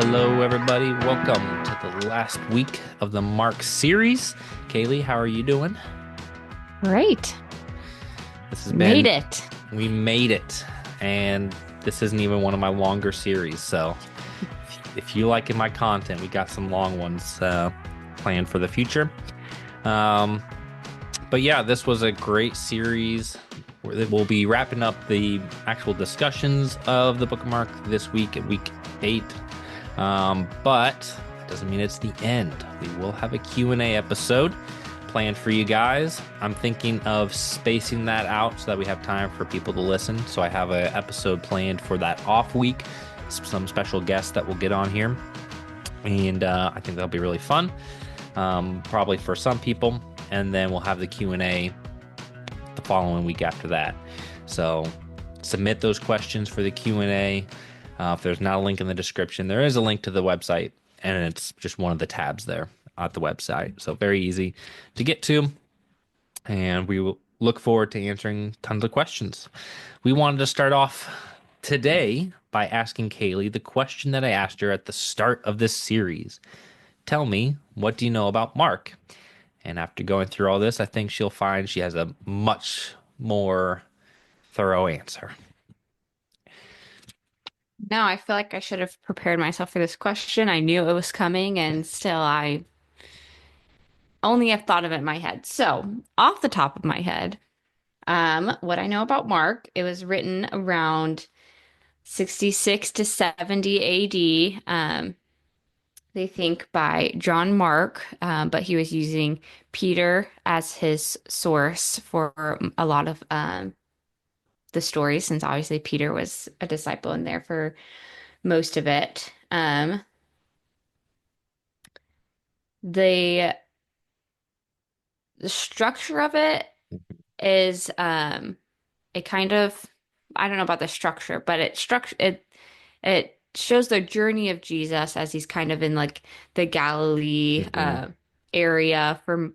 Hello, everybody. Welcome to the last week of the Mark series. Kaylee, how are you doing? Right. This has Made been, it. we made it. And this isn't even one of my longer series. So if you liking my content, we got some long ones planned for the future. Um, but yeah, this was a great series. We'll be wrapping up the actual discussions of the Book of Mark this week at week 8. But that doesn't mean it's the end. We will have a Q&A episode planned for you guys. I'm thinking of spacing that out so that we have time for people to listen. So I have an episode planned for that off week, some special guests that will get on here. And I think that'll be really fun, probably for some people. And then we'll have the Q&A the following week after that. So submit those questions for the Q&A. If there's not a link in the description, there is a link to the website, and it's just one of the tabs there at the website. So very easy to get to, and we will look forward to answering tons of questions. We wanted to start off today by asking Kaylee the question that I asked her at the start of this series. Tell me, what do you know about Mark? And after going through all this, I think she'll find she has a much more thorough answer. No, I feel like I should have prepared myself for this question. I knew it was coming, and still I only have thought of it in my head. So, off the top of my head, what I know about Mark, it was written around 66 to 70 AD. They think by John Mark, but he was using Peter as his source for a lot of the story, since obviously Peter was a disciple in there for most of it. The the structure of it is it kind of, I don't know about the structure, but it shows the journey of Jesus as he's kind of in like the Galilee Mm-hmm. area for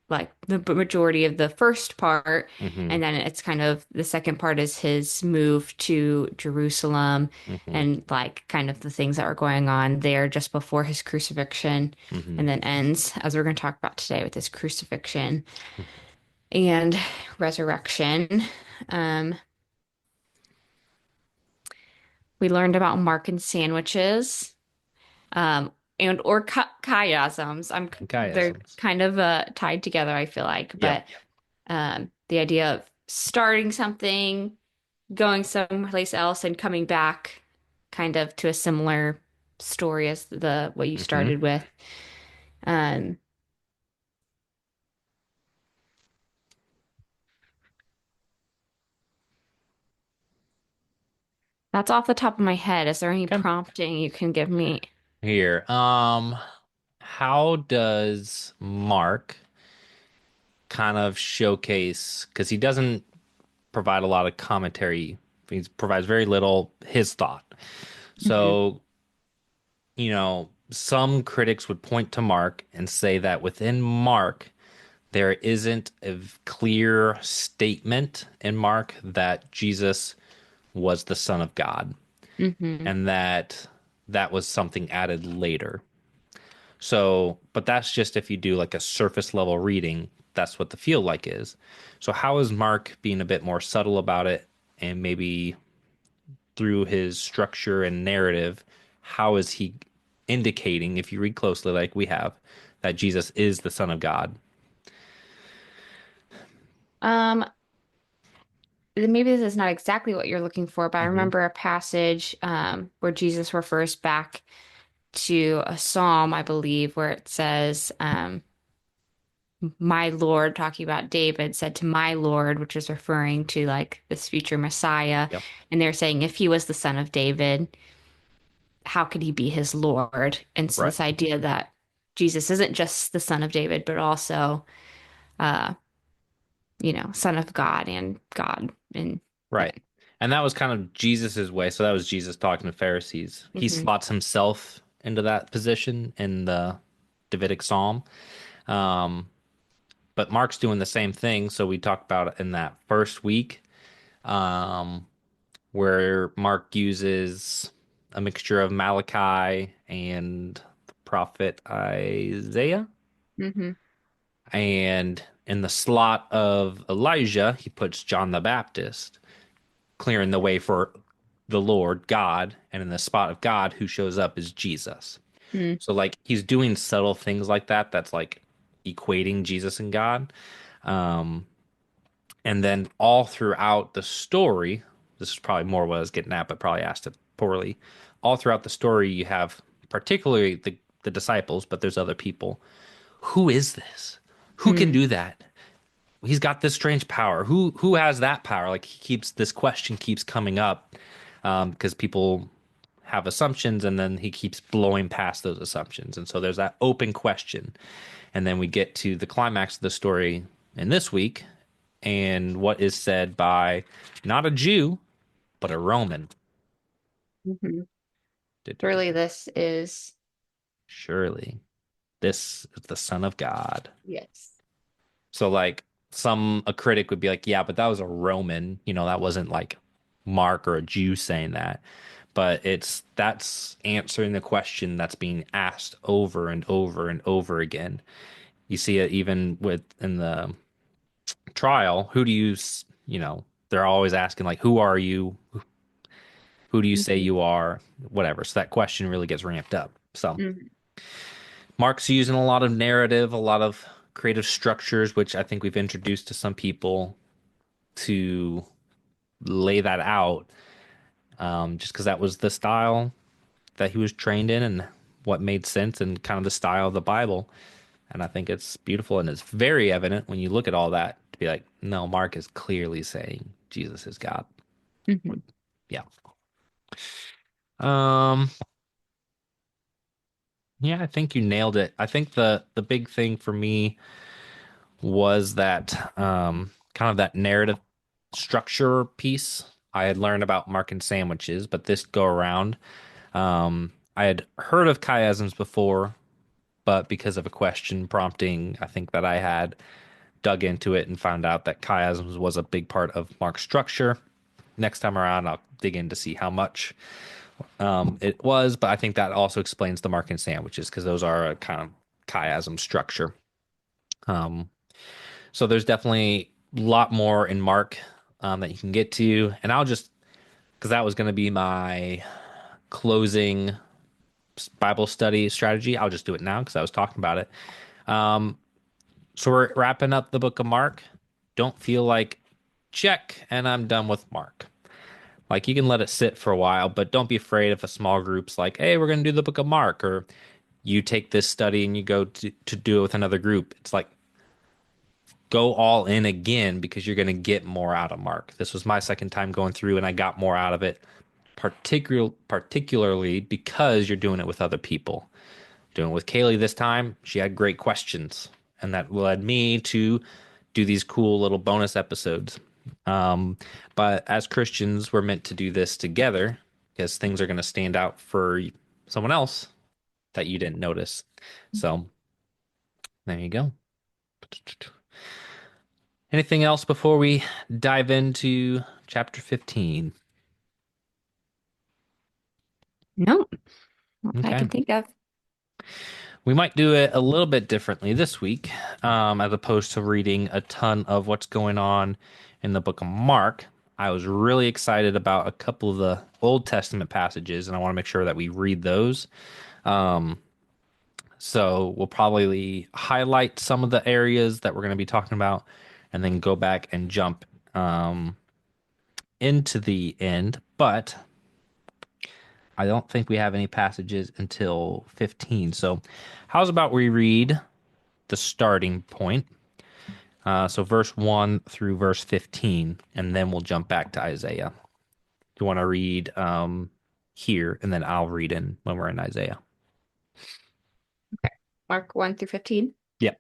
like the majority of the first part, Mm-hmm. and then it's kind of the second part is his move to Jerusalem Mm-hmm. and like kind of the things that were going on there just before his crucifixion, Mm-hmm. and then ends as we're going to talk about today with his crucifixion and resurrection. Um, we learned about Mark and sandwiches, um, and or chiasms. They're Chiasms. kind of tied together, I feel like, Yep. but the idea of starting something, going someplace else, and coming back, kind of to a similar story as the what you Mm-hmm. started with. Um, that's off the top of my head. Is there any Okay. prompting you can give me? Here. How does Mark kind of showcase, because he doesn't provide a lot of commentary, he provides very little his thought. Mhm. So, some critics would point to Mark and say that within Mark, there isn't a clear statement in Mark that Jesus was the Son of God, Mhm. and that was something added later. So, but that's just if you do like a surface level reading, that's what the feel like is. So, how is Mark being a bit more subtle about it, and maybe through his structure and narrative, how is he indicating, if you read closely, like we have, that Jesus is the Son of God? Um, Maybe this is not exactly what you're looking for, but I Hmm. remember a passage where Jesus refers back to a psalm, I believe, where it says, "My Lord," talking about David, said to my Lord, which is referring to like this future Messiah. Yep. And they're saying if he was the son of David, how could he be his Lord? And so Right. this idea that Jesus isn't just the son of David, but also, uh, son of God and God. And Right. And that was kind of Jesus's way. So that was Jesus talking to Pharisees. He Mhm. slots himself into that position in the Davidic Psalm. Um, but Mark's doing the same thing. So we talked about it in that first week, um, where Mark uses a mixture of Malachi and the prophet Isaiah. Mm-hmm. And in the slot of Elijah, he puts John the Baptist, clearing the way for the Lord God. And in the spot of God, who shows up is Jesus. Mm-hmm. So, like, he's doing subtle things like that. That's like equating Jesus and God. Um, and then all throughout the story, this is probably more what I was getting at, but probably asked it poorly. All throughout the story, you have particularly the disciples, but there's other people. Who is this? Who can do that? He's got this strange power. Who has that power? Like he keeps this question keeps coming up because people have assumptions, and then he keeps blowing past those assumptions, and so there's that open question, and then we get to the climax of the story in this week, and what is said by not a Jew but a Roman. Mm-hmm. Du-du-du. Surely this is, Surely this is the Son of God. yes. So like a critic would be like, yeah, but that was a Roman, that wasn't like Mark or a Jew saying that. But that's answering the question that's being asked over and over and over again. You see it even in the trial. Who do they're always asking like, who are you? Who do you say Mm-hmm. you are? Whatever. So that question really gets ramped up. So Mm-hmm. Mark's using a lot of narrative, a lot of creative structures, which I think we've introduced to some people to lay that out, just because that was the style that he was trained in and what made sense and kind of the style of the Bible. And I think it's beautiful and it's very evident when you look at all that to be like, no, Mark is clearly saying Jesus is God. Mm-hmm. Yeah. Um, yeah, I think you nailed it. I think the big thing for me was that kind of that narrative structure piece. I had learned about Mark and sandwiches, but this go around, I had heard of chiasms before, but because of a question prompting, I think that I had dug into it and found out that chiasms was a big part of Mark's structure. Next time around, I'll dig in to see how much it was, but I think that also explains the Mark and sandwiches because those are a kind of chiasm structure. Um, so there's definitely a lot more in Mark that you can get to, and I'll just because that was going to be my closing Bible study strategy. I'll just do it now because I was talking about it. So we're wrapping up the book of Mark. Don't feel like check, and I'm done with Mark. Like you can let it sit for a while, but don't be afraid if a small group's like, "Hey, we're going to do the book of Mark," or you take this study and you go to do it with another group. It's like go all in again because you're going to get more out of Mark. This was my second time going through, and I got more out of it, particularly because you're doing it with other people. Doing it with Kaylee this time, she had great questions, and that led me to do these cool little bonus episodes. But as Christians, we're meant to do this together because things are going to stand out for someone else that you didn't notice. So there you go. Anything else before we dive into chapter 15? Nope. Not that I Okay. can think of. We might do it a little bit differently this week, as opposed to reading a ton of what's going on in the book of Mark. I was really excited about a couple of the Old Testament passages, and I want to make sure that we read those. Um, so we'll probably highlight some of the areas that we're going to be talking about, and then go back and jump into the end. But I don't think we have any passages until 15. So, how's about we read the starting point? So, verse 1 through verse 15, and then we'll jump back to Isaiah. Do you want to read here, and then I'll read in when we're in Isaiah? Okay. Mark 1 through 15. Yeah.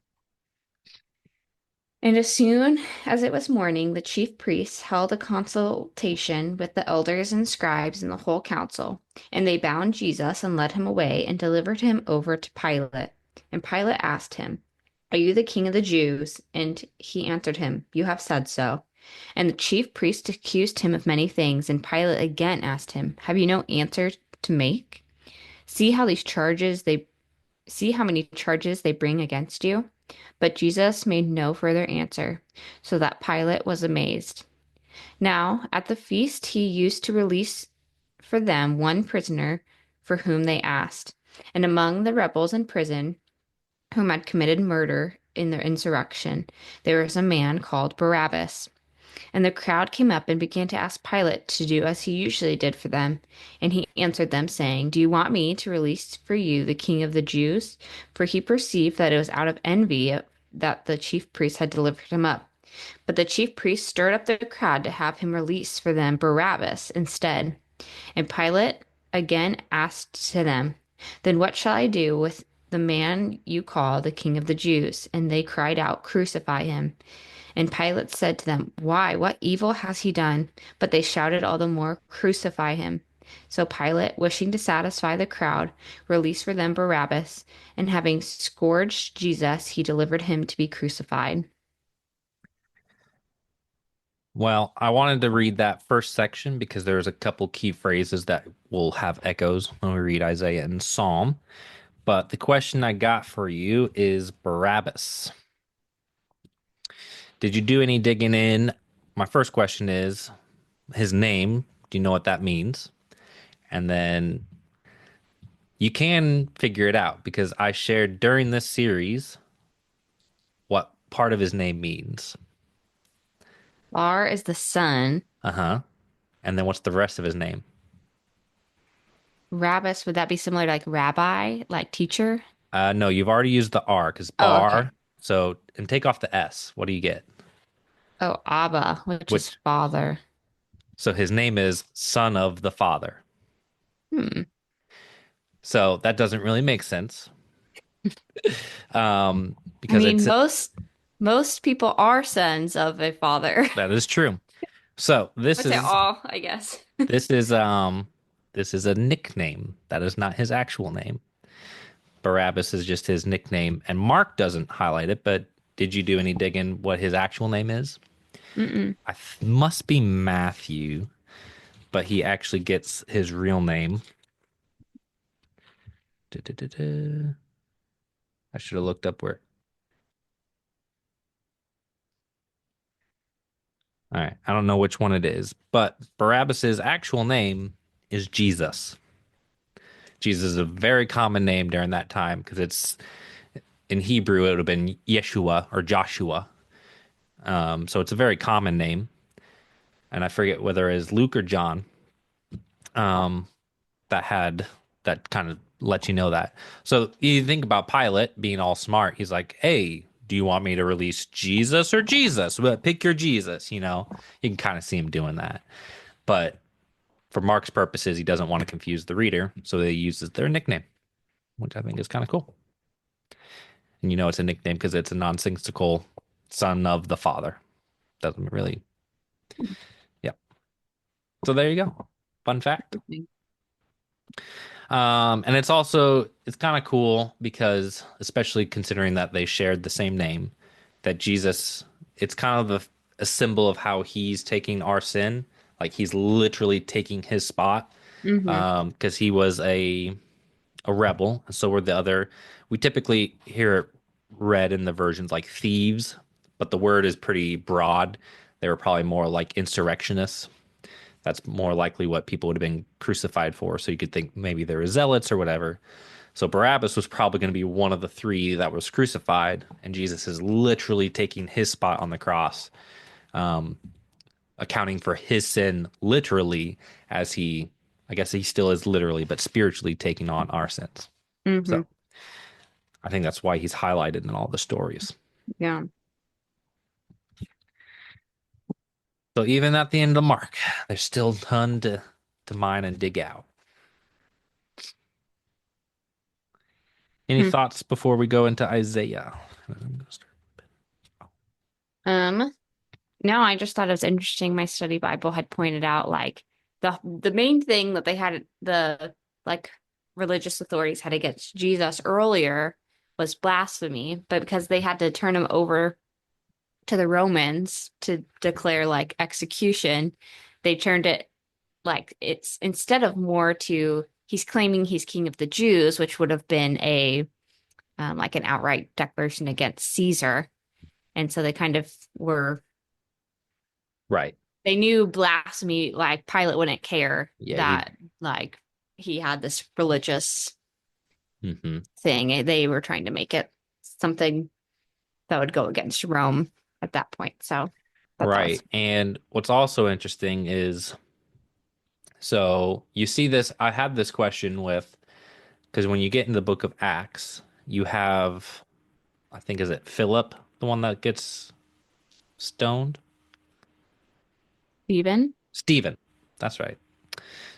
And as soon as it was morning, the chief priests held a consultation with the elders and scribes and the whole council. And they bound Jesus and led him away and delivered him over to Pilate. And Pilate asked him, "Are you the king of the Jews?" And he answered him, "You have said so." And the chief priests accused him of many things. And Pilate again asked him, "Have you no answer? to make? See how these charges they see how many charges they bring against you?" But Jesus made no further answer, so that Pilate was amazed. Now, at the feast, he used to release for them one prisoner for whom they asked. And among the rebels in prison whom had committed murder in the insurrection, there was a man called Barabbas. And the crowd came up and began to ask Pilate to do as he usually did for them. And he answered them, saying, "Do you want me to release for you the king of the Jews?" For he perceived that it was out of envy that the chief priests had delivered him up. But the chief priests stirred up the crowd to have him release for them Barabbas instead. And Pilate again asked to them, "Then what shall I do with the man you call the king of the Jews?" And they cried out, "Crucify him." And Pilate said to them, "Why? What evil has he done?" But they shouted all the more, "Crucify him." So Pilate, wishing to satisfy the crowd, released for them Barabbas, and having scourged Jesus, he delivered him to be crucified. Well, I wanted to read that first section because there's a couple key phrases that will have echoes when we read Isaiah and Psalm. But the question I got for you is Barabbas. Did you do any digging in? My first question is his name. Do you know what that means? And then you can figure it out because I shared during this series what part of his name means. Bar is the sun. Uh-huh. And then what's the rest of his name? Rabbis, would that be similar to like rabbi, like teacher? No, you've already used the R because Oh, okay. bar. So, and take off the S. What do you get? Oh, Abba, which is Which, father. so his name is Son of the Father. Hmm. So that doesn't really make sense. I Because mean, it's most people are sons of a father. that is true. So I'd say all, I guess. this is this is a nickname. That is not his actual name. Barabbas is just his nickname, and Mark doesn't highlight it, but did you do any digging what his actual name is? Mm-mm. Must be Matthew, but he actually gets his real name. Da-da-da-da. I should have looked up where. All right, I don't know which one it is, but Barabbas's actual name is Jesus. Jesus is a very common name during that time because it's in Hebrew it would have been Yeshua or Joshua. So it's a very common name, and I forget whether it is Luke or John um, that had that kind of let you know that. So you think about Pilate being all smart. He's like, "Hey, do you want me to release Jesus or Jesus? Well, pick your Jesus." You can kind of see him doing that. But for Mark's purposes, he doesn't want to confuse the reader, so he uses their nickname, which I think is kind of cool. And it's a nickname because it's a nonsensical son of the father. Doesn't really, yeah. So there you go. Fun fact. And it's kind of cool because, especially considering that they shared the same name, that Jesus, it's kind of a symbol of how he's taking our sin. Like he's literally taking his spot. Hmm. Because he was a rebel, and so were the other. We typically hear it read in the versions like thieves, but the word is pretty broad. They were probably more like insurrectionists. That's more likely what people would have been crucified for. So you could think maybe they were zealots or whatever. So Barabbas was probably going to be one of the three that was crucified, and Jesus is literally taking his spot on the cross, accounting for his sin literally as I guess he still is literally, but spiritually taking on our sins. Hmm. So I think that's why he's highlighted in all the stories. Yeah. So even at the end of the mark, there's still a ton to mine and dig out. Any Hmm. thoughts before we go into Isaiah? Um, no, I just thought it was interesting. My study Bible had pointed out like the main thing that they had the like religious authorities had against Jesus earlier was blasphemy, but because they had to turn him over to the Romans to declare like execution, they turned it like it's instead of more to he's claiming he's king of the Jews, which would have been a like an outright declaration against Caesar. And so they kind of were, Right. they knew blasphemy, like Pilate wouldn't care Yeah. that like he had this religious Hmm. thing. They were trying to make it something that would go against Rome at that point. So that's Right. awesome. And what's also interesting is so you see this. I have this question with because when you get in the book of Acts, you have, I think, is it Philip, the one that gets stoned? Stephen? Stephen. That's right.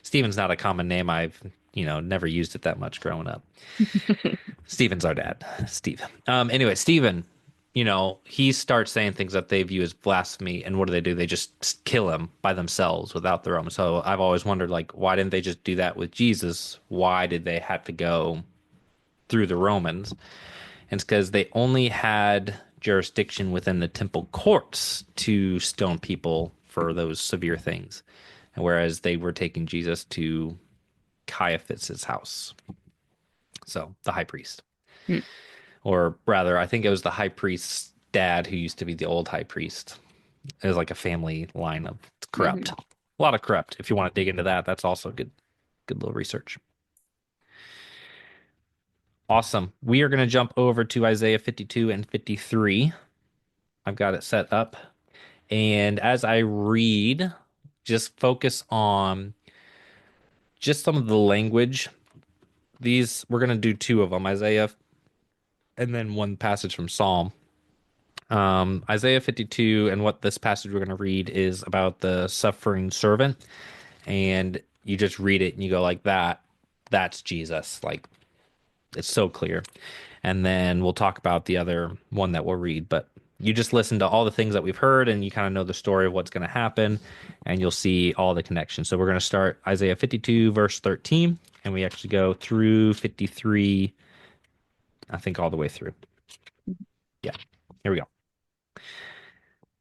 Stephen's not a common name. I've, never used it that much growing up. Stephen's our dad, Steve. Anyway, Stephen, he starts saying things that they view as blasphemy, and what do? They just kill him by themselves without the Romans. So I've always wondered, like, why didn't they just do that with Jesus? Why did they have to go through the Romans? And it's because they only had jurisdiction within the temple courts to stone people for those severe things, and whereas they were taking Jesus to Caiaphas's house, so the high priest. Hmm. Or rather, I think it was the high priest's dad who used to be the old high priest. It was like a family line of corrupt. Mhm. A lot of corrupt. If you want to dig into that, that's also good little research. Awesome. We are going to jump over to Isaiah 52 and 53. I've got it set up. And as I read, just focus on just some of the language. These, we're going to do two of them, Isaiah and then one passage from Psalm. Isaiah 52, and what this passage we're going to read is about the suffering servant. And you just read it and you go like that. That's Jesus. Like, it's so clear. And then we'll talk about the other one that we'll read. But you just listen to all the things that we've heard and you kind of know the story of what's going to happen and you'll see all the connections. So we're going to start Isaiah 52, verse 13, and we actually go through 53, I think all the way through. Yeah, here we go.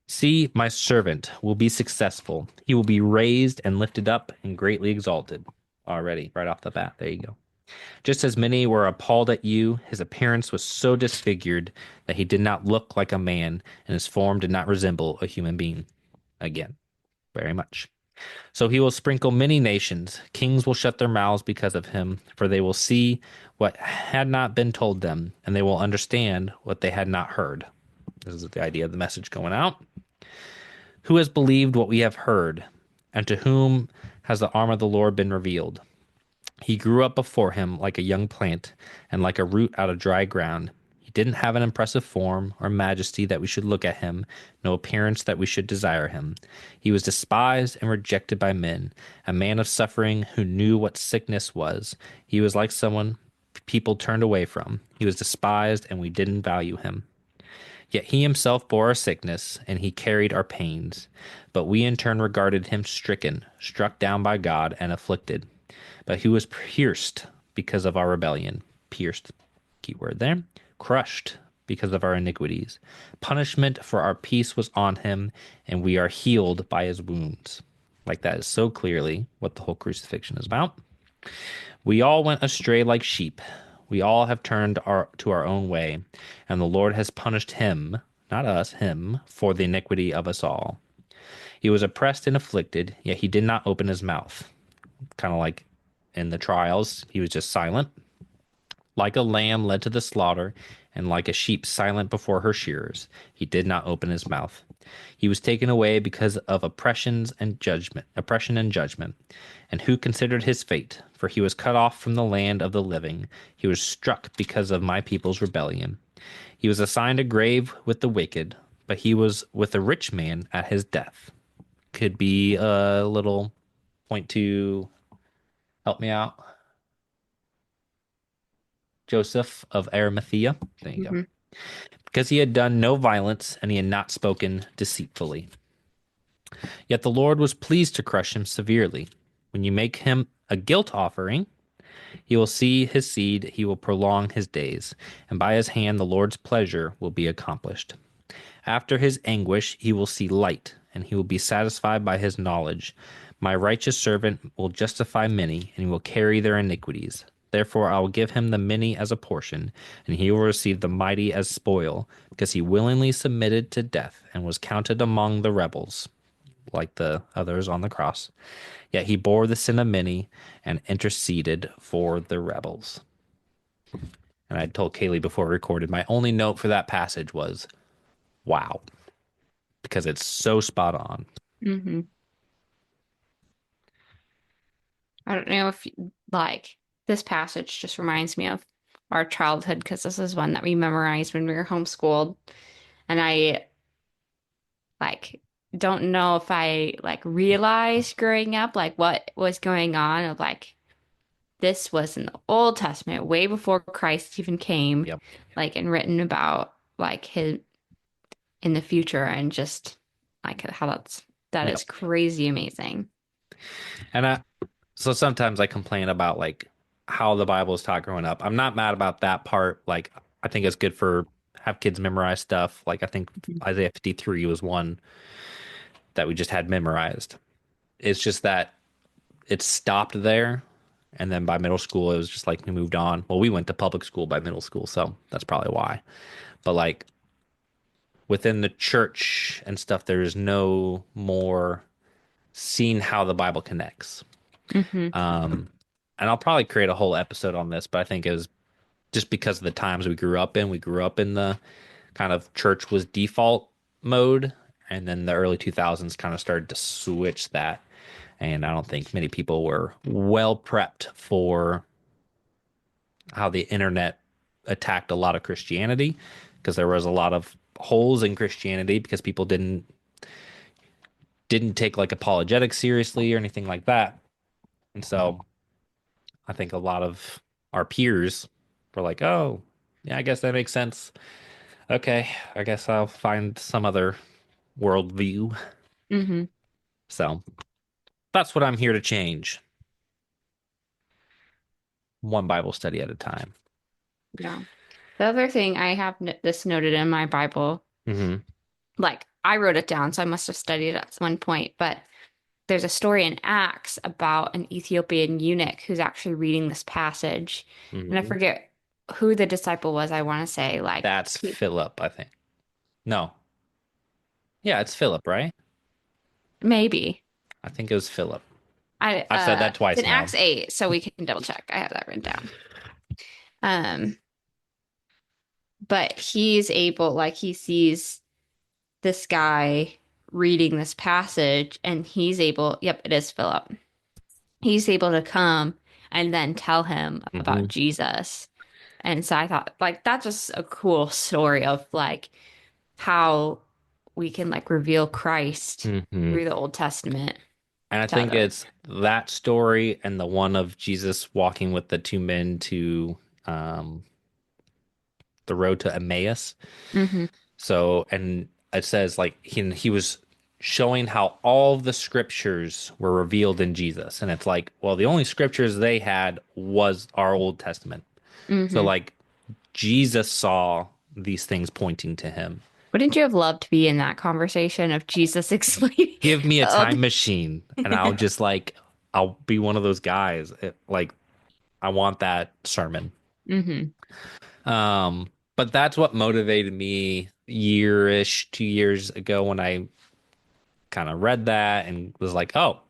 See, my servant will be successful. He will be raised and lifted up and greatly exalted. Already, right off the bat. There you go. Just as many were appalled at you, his appearance was so disfigured that he did not look like a man, and his form did not resemble a human being. Again, very much. So he will sprinkle many nations. Kings will shut their mouths because of him, for they will see what had not been told them, and they will understand what they had not heard. This is the idea of the message going out. Who has believed what we have heard, and to whom has the arm of the Lord been revealed? He grew up before him like a young plant, and like a root out of dry ground. He didn't have an impressive form or majesty that we should look at him, no appearance that we should desire him. He was despised and rejected by men, a man of suffering who knew what sickness was. He was like someone people turned away from. He was despised, and we didn't value him. Yet he himself bore our sickness, and he carried our pains. But we in turn regarded him stricken, struck down by God, and afflicted. But he was pierced because of our rebellion. Pierced, key word there. Crushed because of our iniquities. Punishment for our peace was on him, and we are healed by his wounds. Like that is so clearly what the whole crucifixion is about. We all went astray like sheep. We all have turned to our own way, and the Lord has punished him, not us, him, for the iniquity of us all. He was oppressed and afflicted, yet he did not open his mouth. Kind of like in the trials, he was just silent. Like a lamb led to the slaughter, and like a sheep silent before her shearers, he did not open his mouth. He was taken away because of oppression and judgment. And who considered his fate? For he was cut off from the land of the living. He was struck because of my people's rebellion. He was assigned a grave with the wicked, but he was with a rich man at his death. Could be a little point to help me out. Joseph of Arimathea. There you go. Mm-hmm. Because he had done no violence and he had not spoken deceitfully. Yet the Lord was pleased to crush him severely. When you make him a guilt offering, he will see his seed, he will prolong his days, and by his hand the Lord's pleasure will be accomplished. After his anguish, he will see light, and he will be satisfied by his knowledge. My righteous servant will justify many, and he will carry their iniquities. Therefore, I will give him the many as a portion, and he will receive the mighty as spoil, because he willingly submitted to death and was counted among the rebels, like the others on the cross. Yet he bore the sin of many and interceded for the rebels. And I told Kaylee before we recorded, my only note for that passage was, wow, because it's so spot on. Mm-hmm. I don't know if like this passage just reminds me of our childhood because this is one that we memorized when we were homeschooled. And I like don't know if I like realized growing up like what was going on of like this was in the Old Testament way before Christ even came, Yep. like and written about like his in the future and just like how that Yep. is crazy amazing. And so sometimes I complain about like how the Bible is taught growing up. I'm not mad about that part. Like I think it's good for have kids memorize stuff. Like I think Isaiah 53 was one that we just had memorized. It's just that it stopped there. And then by middle school, it was just like we moved on. Well, we went to public school by middle school, so that's probably why. But like within the church and stuff, there is no more seeing how the Bible connects. Hmm. Um, and I'll probably create a whole episode on this, but I think it was just because of the times we grew up in. We grew up in the kind of church was default mode, and then the early 2000s kind of started to switch that. And I don't think many people were well prepped for how the internet attacked a lot of Christianity because there was a lot of holes in Christianity because people didn't take like apologetics seriously or anything like that. And so I think a lot of our peers were like, "Oh, yeah, I guess that makes sense. Okay, I guess I'll find some other worldview." Hmm. So that's what I'm here to change, one Bible study at a time. Yeah. The other thing I have this noted in my Bible, Hmm. like I wrote it down, so I must have studied it at one point, but there's a story in Acts about an Ethiopian eunuch who's actually reading this passage. And I Hmm. forget who the disciple was, I want to say, like, That's Philip, I think. No, yeah, it's Philip, right? maybe. I think it was Philip. I I've said that it's twice in now. Acts 8, so we can double check. I have that written down. Um, but he's able, like, he sees this guy reading this passage, and he's able, yep, it is Philip. He's able to come and then tell him Hmm. about Jesus. And so I thought, like, that's just a cool story of like how we can like reveal Christ Hmm. through the Old Testament And I to think others. it's that story and the one of Jesus walking with the two men to um, the road to Emmaus. Hmm. So, and it says like he was showing how all the scriptures were revealed in Jesus. And it's like, well, the only scriptures they had was our Old Testament. So Hmm. like Jesus saw these things pointing to him. Wouldn't you have loved to be in that conversation of Jesus explaining Give me a the Old? time machine and I'll just like I'll be one of those guys. Like I want that sermon. Hmm. But that's what motivated me year-ish, 2 years ago when I kind of read that and was like, oh,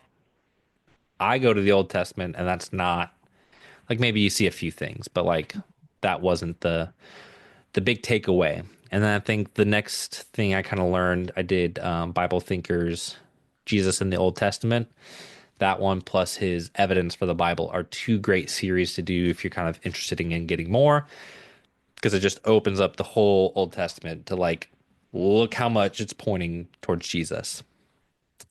I go to the Old Testament and that's not like maybe you see a few things, but like that wasn't the big takeaway. And then I think the next thing I kind of learned, I did Bible Thinkers, Jesus in the Old Testament. That one plus his Evidence for the Bible are two great series to do if you're kind of interested in getting more, because it just opens up the whole Old Testament to like, look how much it's pointing towards Jesus.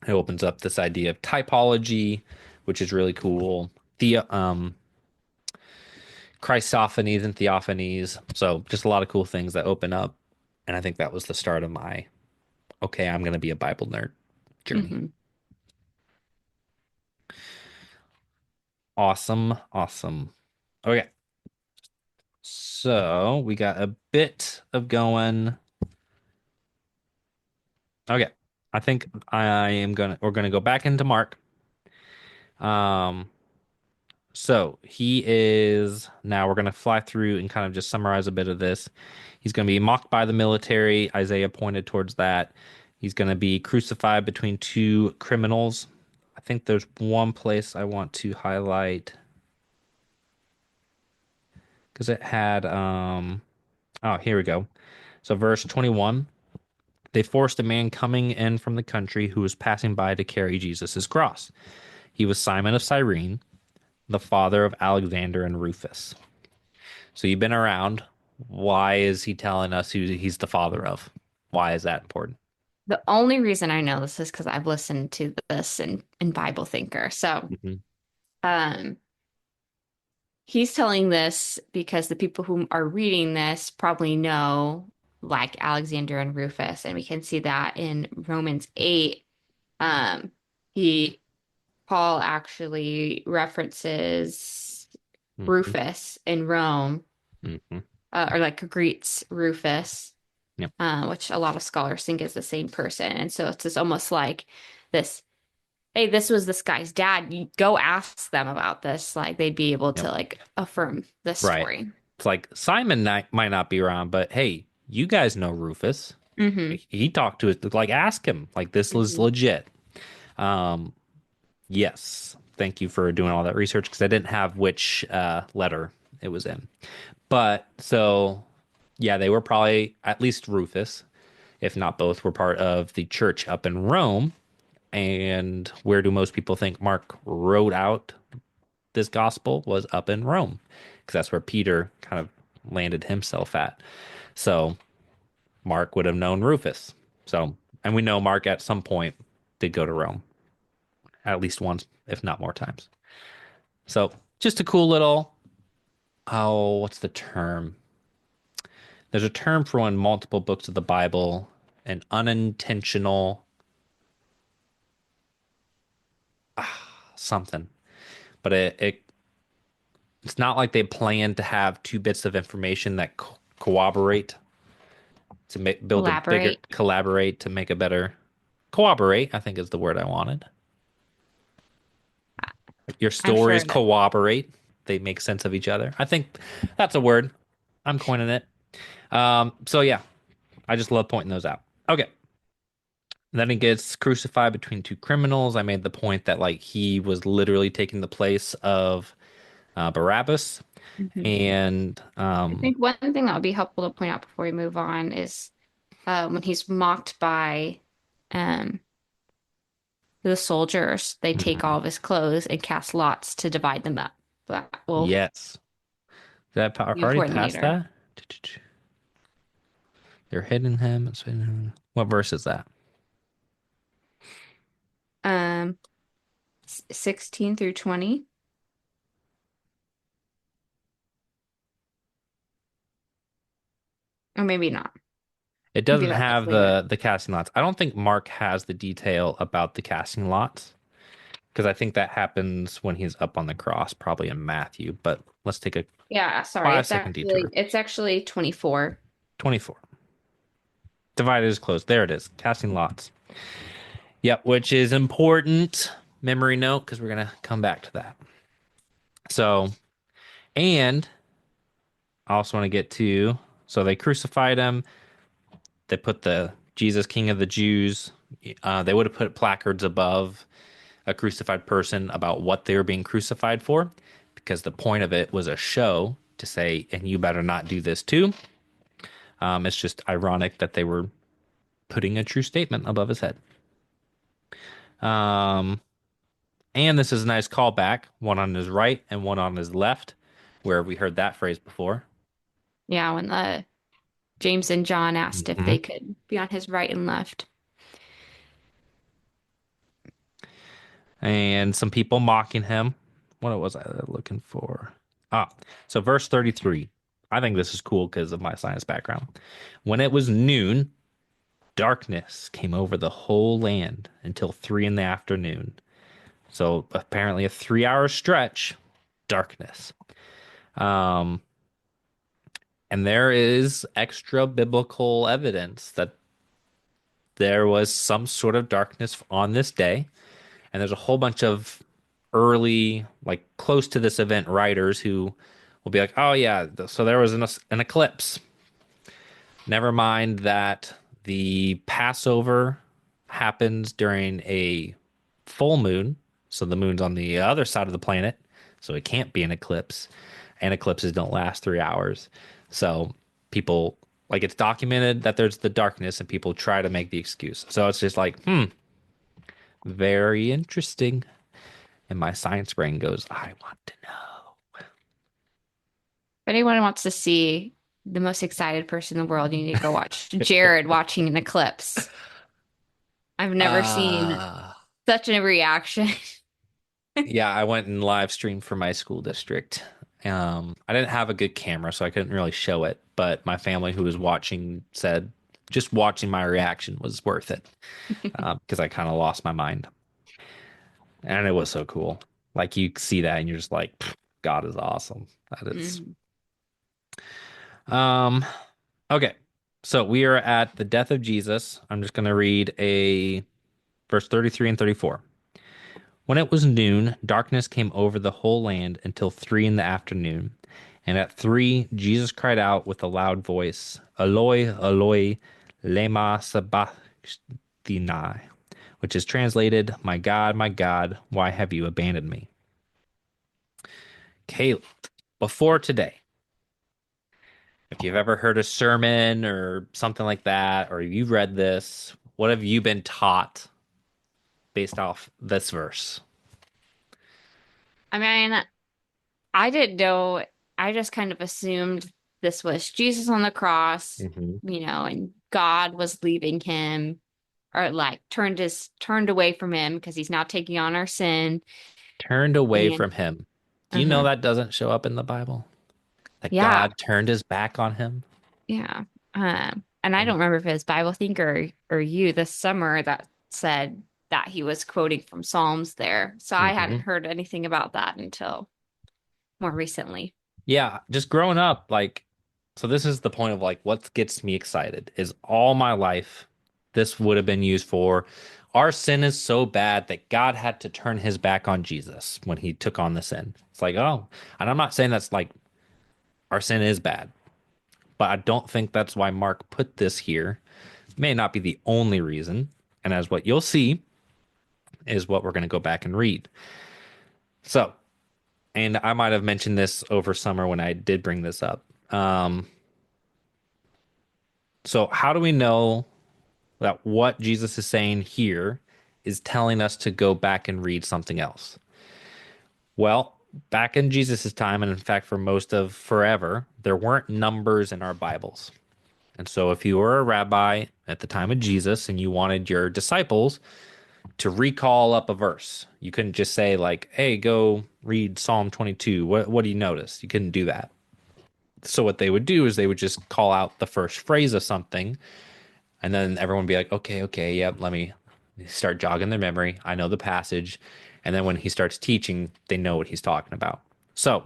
It opens up this idea of typology, which is really cool. The Christophanies and theophanies. So just a lot of cool things that open up. And I think that was the start of my okay, I'm gonna be a Bible nerd journey. Hmm. Awesome, awesome. Okay, so we got a bit of going. Okay, I think we're gonna go back into Mark. Um, so he is now we're gonna fly through and kind of just summarize a bit of this. He's gonna be mocked by the military. Isaiah pointed towards that. He's gonna be crucified between two criminals. I think there's one place I want to highlight because it had oh, here we go. So verse 21, they forced a man coming in from the country who was passing by to carry Jesus' cross. He was Simon of Cyrene, the father of Alexander and Rufus. So you've been around. Why is he telling us who he's the father of? Why is that important? The only reason I know this is because I've listened to this in Bible Thinker. So, Mhm. um, he's telling this because the people who are reading this probably know like Alexander and Rufus, and we can see that in Romans 8. He Paul actually references Mhm. Rufus in Rome, Mhm. or like greets Rufus, Yep. which a lot of scholars think is the same person. And so it's just almost like this, hey, this was this guy's dad. You go ask them about this. Like they'd be able Yep. to like affirm this Right. story. It's like Simon might not be around, but hey, you guys know Rufus. Hmm. He talked to it. Like, ask him. Like, this was Hmm. legit. Um, yes. Thank you for doing all that research because I didn't have which letter it was in. But so, yeah, they were probably at least Rufus, if not both, were part of the church up in Rome. And where do most people think Mark wrote out this gospel was up in Rome, because that's where Peter kind of landed himself at. So Mark would have known Rufus. So, and we know Mark at some point did go to Rome at least once, if not more times. So just a cool little, oh, what's the term? There's a term for when multiple books of the Bible, an unintentional something, but it's not like they plan to have two bits of information that cooperate to build a bigger Collaborate. collaborate to make a better cooperate, I think is the word I wanted. Your I'm sure stories that. cooperate. They make sense of each other. I think that's a word. I'm coining it. So yeah, I just love pointing those out. Okay. Then he gets crucified between two criminals. I made the point that like he was literally taking the place of Barabbas. Mhm. And I think one thing that would be helpful to point out before we move on is when he's mocked by um, the soldiers, they take mhm, all of his clothes and cast lots to divide them up. That will yes. Did I be already important passed later. that? They're hitting him. What verse is that? Um, 16 through 20, or maybe not. It Maybe doesn't that's have later. the casting lots. I don't think Mark has the detail about the casting lots because I think that happens when he's up on the cross, probably in Matthew. But let's take a Yeah, sorry. 5 second detour. It's actually 24. 24. Divided is closed. There it is. Casting lots. Yep, which is important memory note because we're gonna come back to that. So, and I also want to get to so they crucified him. They put the Jesus King of the Jews. They would have put placards above a crucified person about what they were being crucified for, because the point of it was a show to say, and you better not do this too. It's just ironic that they were putting a true statement above his head. Um, and this is a nice callback, one on his right and one on his left, where we heard that phrase before. Yeah, when the James and John asked if Hmm. they could be on his right and left. And some people mocking him. What was I looking for? Ah, so verse 33. I think this is cool because of my science background. When it was noon, darkness came over the whole land until 3 in the afternoon. So apparently a 3 hour stretch, darkness. Um, and there is extra biblical evidence that there was some sort of darkness on this day. And there's a whole bunch of early, like close to this event writers who will be like, oh, yeah, so there was an eclipse. Never mind that the Passover happens during a full moon. So the moon's on the other side of the planet. So it can't be an eclipse. And eclipses don't last 3 hours. So people, like, it's documented that there's the darkness and people try to make the excuse. So it's just like, very interesting. And my science brain goes, I want to know. If anyone wants to see the most excited person in the world, you need to go watch Jared watching an eclipse. I've never seen Uh, such a reaction. yeah, I went and live streamed for my school district. I didn't have a good camera, so I couldn't really show it. But my family who was watching said just watching my reaction was worth it because I kind of lost my mind. And it was so cool. Like you see that and you're just like, God is awesome. That is. Mm. Um, okay. So we are at the death of Jesus. I'm just going to read a verse 33 and 34. When it was noon, darkness came over the whole land until 3 in the afternoon. And at 3, Jesus cried out with a loud voice, Eloi, Eloi, lema sabachthani, which is translated, my God, why have you abandoned me? Caleb, before today, if you've ever heard a sermon or something like that, or you've read this, what have you been taught based off this verse? I mean, I didn't know. I just kind of assumed this was Jesus on the cross, Mhm. and God was leaving him or like turned away from him because he's now taking on our sin. Turned away And from him. Do you know uh-huh. that doesn't show up in the Bible? That Yeah, God turned his back on him? yeah. And I And don't remember if it was Bible Thinker or you this summer that said that he was quoting from Psalms there. So I hadn't Mhm. heard anything about that until more recently. Yeah, just growing up, like, so this is the point of like what gets me excited is all my life this would have been used for our sin is so bad that God had to turn his back on Jesus when he took on the sin. It's like, oh, and I'm not saying that's like our sin is bad, but I don't think that's why Mark put this here. May not be the only reason. And as what you'll see is what we're going to go back and read. So, and I might have mentioned this over summer when I did bring this up. So, how do we know that what Jesus is saying here is telling us to go back and read something else? Well, back in Jesus's time, and in fact, for most of forever, there weren't numbers in our Bibles. And so, if you were a rabbi at the time of Jesus and you wanted your disciples to recall up a verse, you couldn't just say, like, hey, go read Psalm 22. What do you notice? You couldn't do that. So, what they would do is they would just call out the first phrase of something. And then everyone would be like, okay, yep, let me start jogging their memory. I know the passage. And then when he starts teaching, they know what he's talking about. So,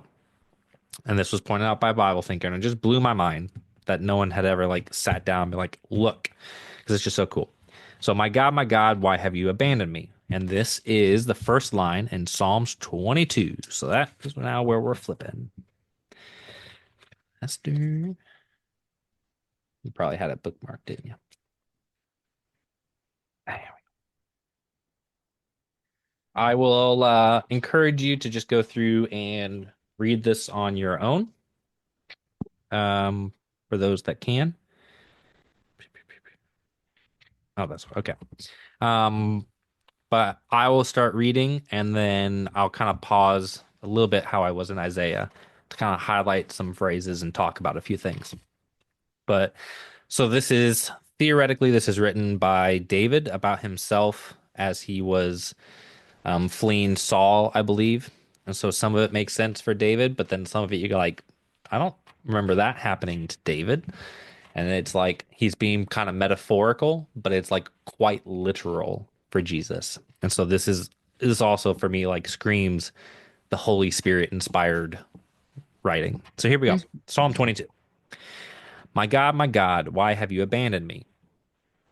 and this was pointed out by a Bible thinker, and it just blew my mind that no one had ever like sat down and be like, look, because it's just so cool. So, my God, why have you abandoned me? And this is the first line in Psalms 22. So that is now where we're flipping. Esther, you probably had it bookmarked, didn't you? I will encourage you to just go through and read this on your own. For those that can. Oh, that's okay. Um, but I will start reading and then I'll kind of pause a little bit how I was in Isaiah to kind of highlight some phrases and talk about a few things. But so this is written by David about himself as he was fleeing Saul, I believe. And so some of it makes sense for David, but then some of it you go like, I don't remember that happening to David. And it's like he's being kind of metaphorical, but it's like quite literal for Jesus. And so this also for me like screams the Holy Spirit inspired writing. So here we go. Mm. Psalm 22. My God, why have you abandoned me?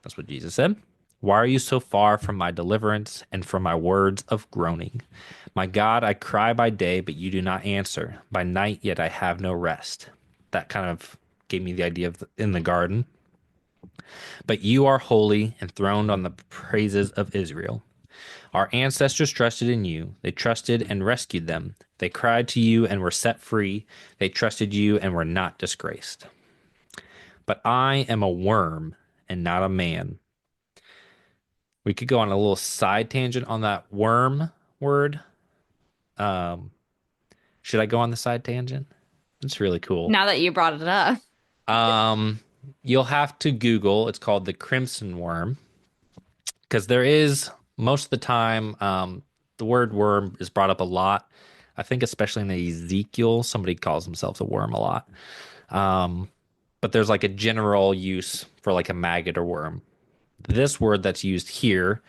That's what Jesus said. Why are you so far from my deliverance and from my words of groaning? My God, I cry by day, but you do not answer. By night, yet I have no rest. That kind of gave me the idea of in the garden. But you are holy, enthroned on the praises of Israel. Our ancestors trusted in you. They trusted and rescued them. They cried to you and were set free. They trusted you and were not disgraced. But I am a worm and not a man. We could go on a little side tangent on that worm word. Um, should I go on the side tangent? It's really cool. Now that you brought it up. Um, you'll have to Google. It's called the crimson worm because there is most of the time the word worm is brought up a lot. I think especially in Ezekiel, somebody calls themselves a worm a lot. Um, but there's like a general use for like a maggot or worm. This word that's used here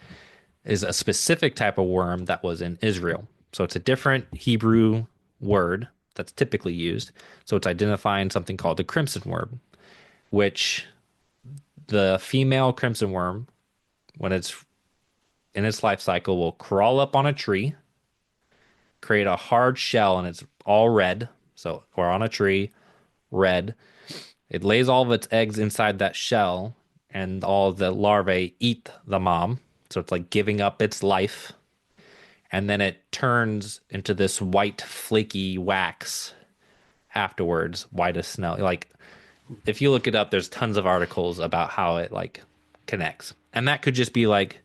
is a specific type of worm that was in Israel. So it's a different Hebrew word that's typically used. So it's identifying something called the crimson worm, which the female crimson worm, when it's in its life cycle, will crawl up on a tree, create a hard shell, and it's all red. So we're on a tree, red. It lays all of its eggs inside that shell, and all the larvae eat the mom. So it's like giving up its life. And then it turns into this white, flaky wax afterwards, white as snow. Like, if you look it up, there's tons of articles about how it like connects. And that could just be like,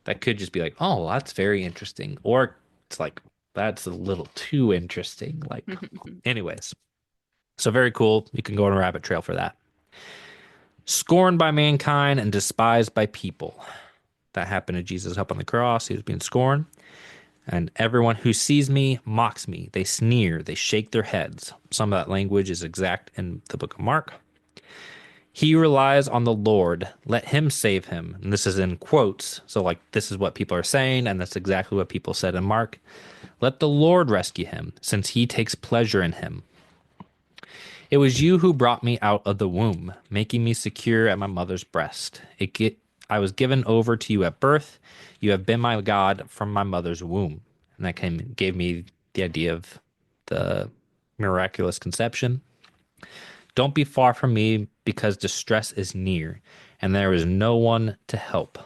oh, that's very interesting. Or it's like, that's a little too interesting. Like, anyways. So very cool. You can go on a rabbit trail for that. Scorned by mankind and despised by people. That happened to Jesus up on the cross. He was being scorned. And everyone who sees me mocks me. They sneer. They shake their heads. Some of that language is exact in the book of Mark. He relies on the Lord. Let him save him. And this is in quotes. So, like, this is what people are saying. And that's exactly what people said in Mark. Let the Lord rescue him, since he takes pleasure in him. It was you who brought me out of the womb, making me secure at my mother's breast. I was given over to you at birth. You have been my God from my mother's womb. And that gave me the idea of the miraculous conception. Don't be far from me because distress is near and there is no one to help.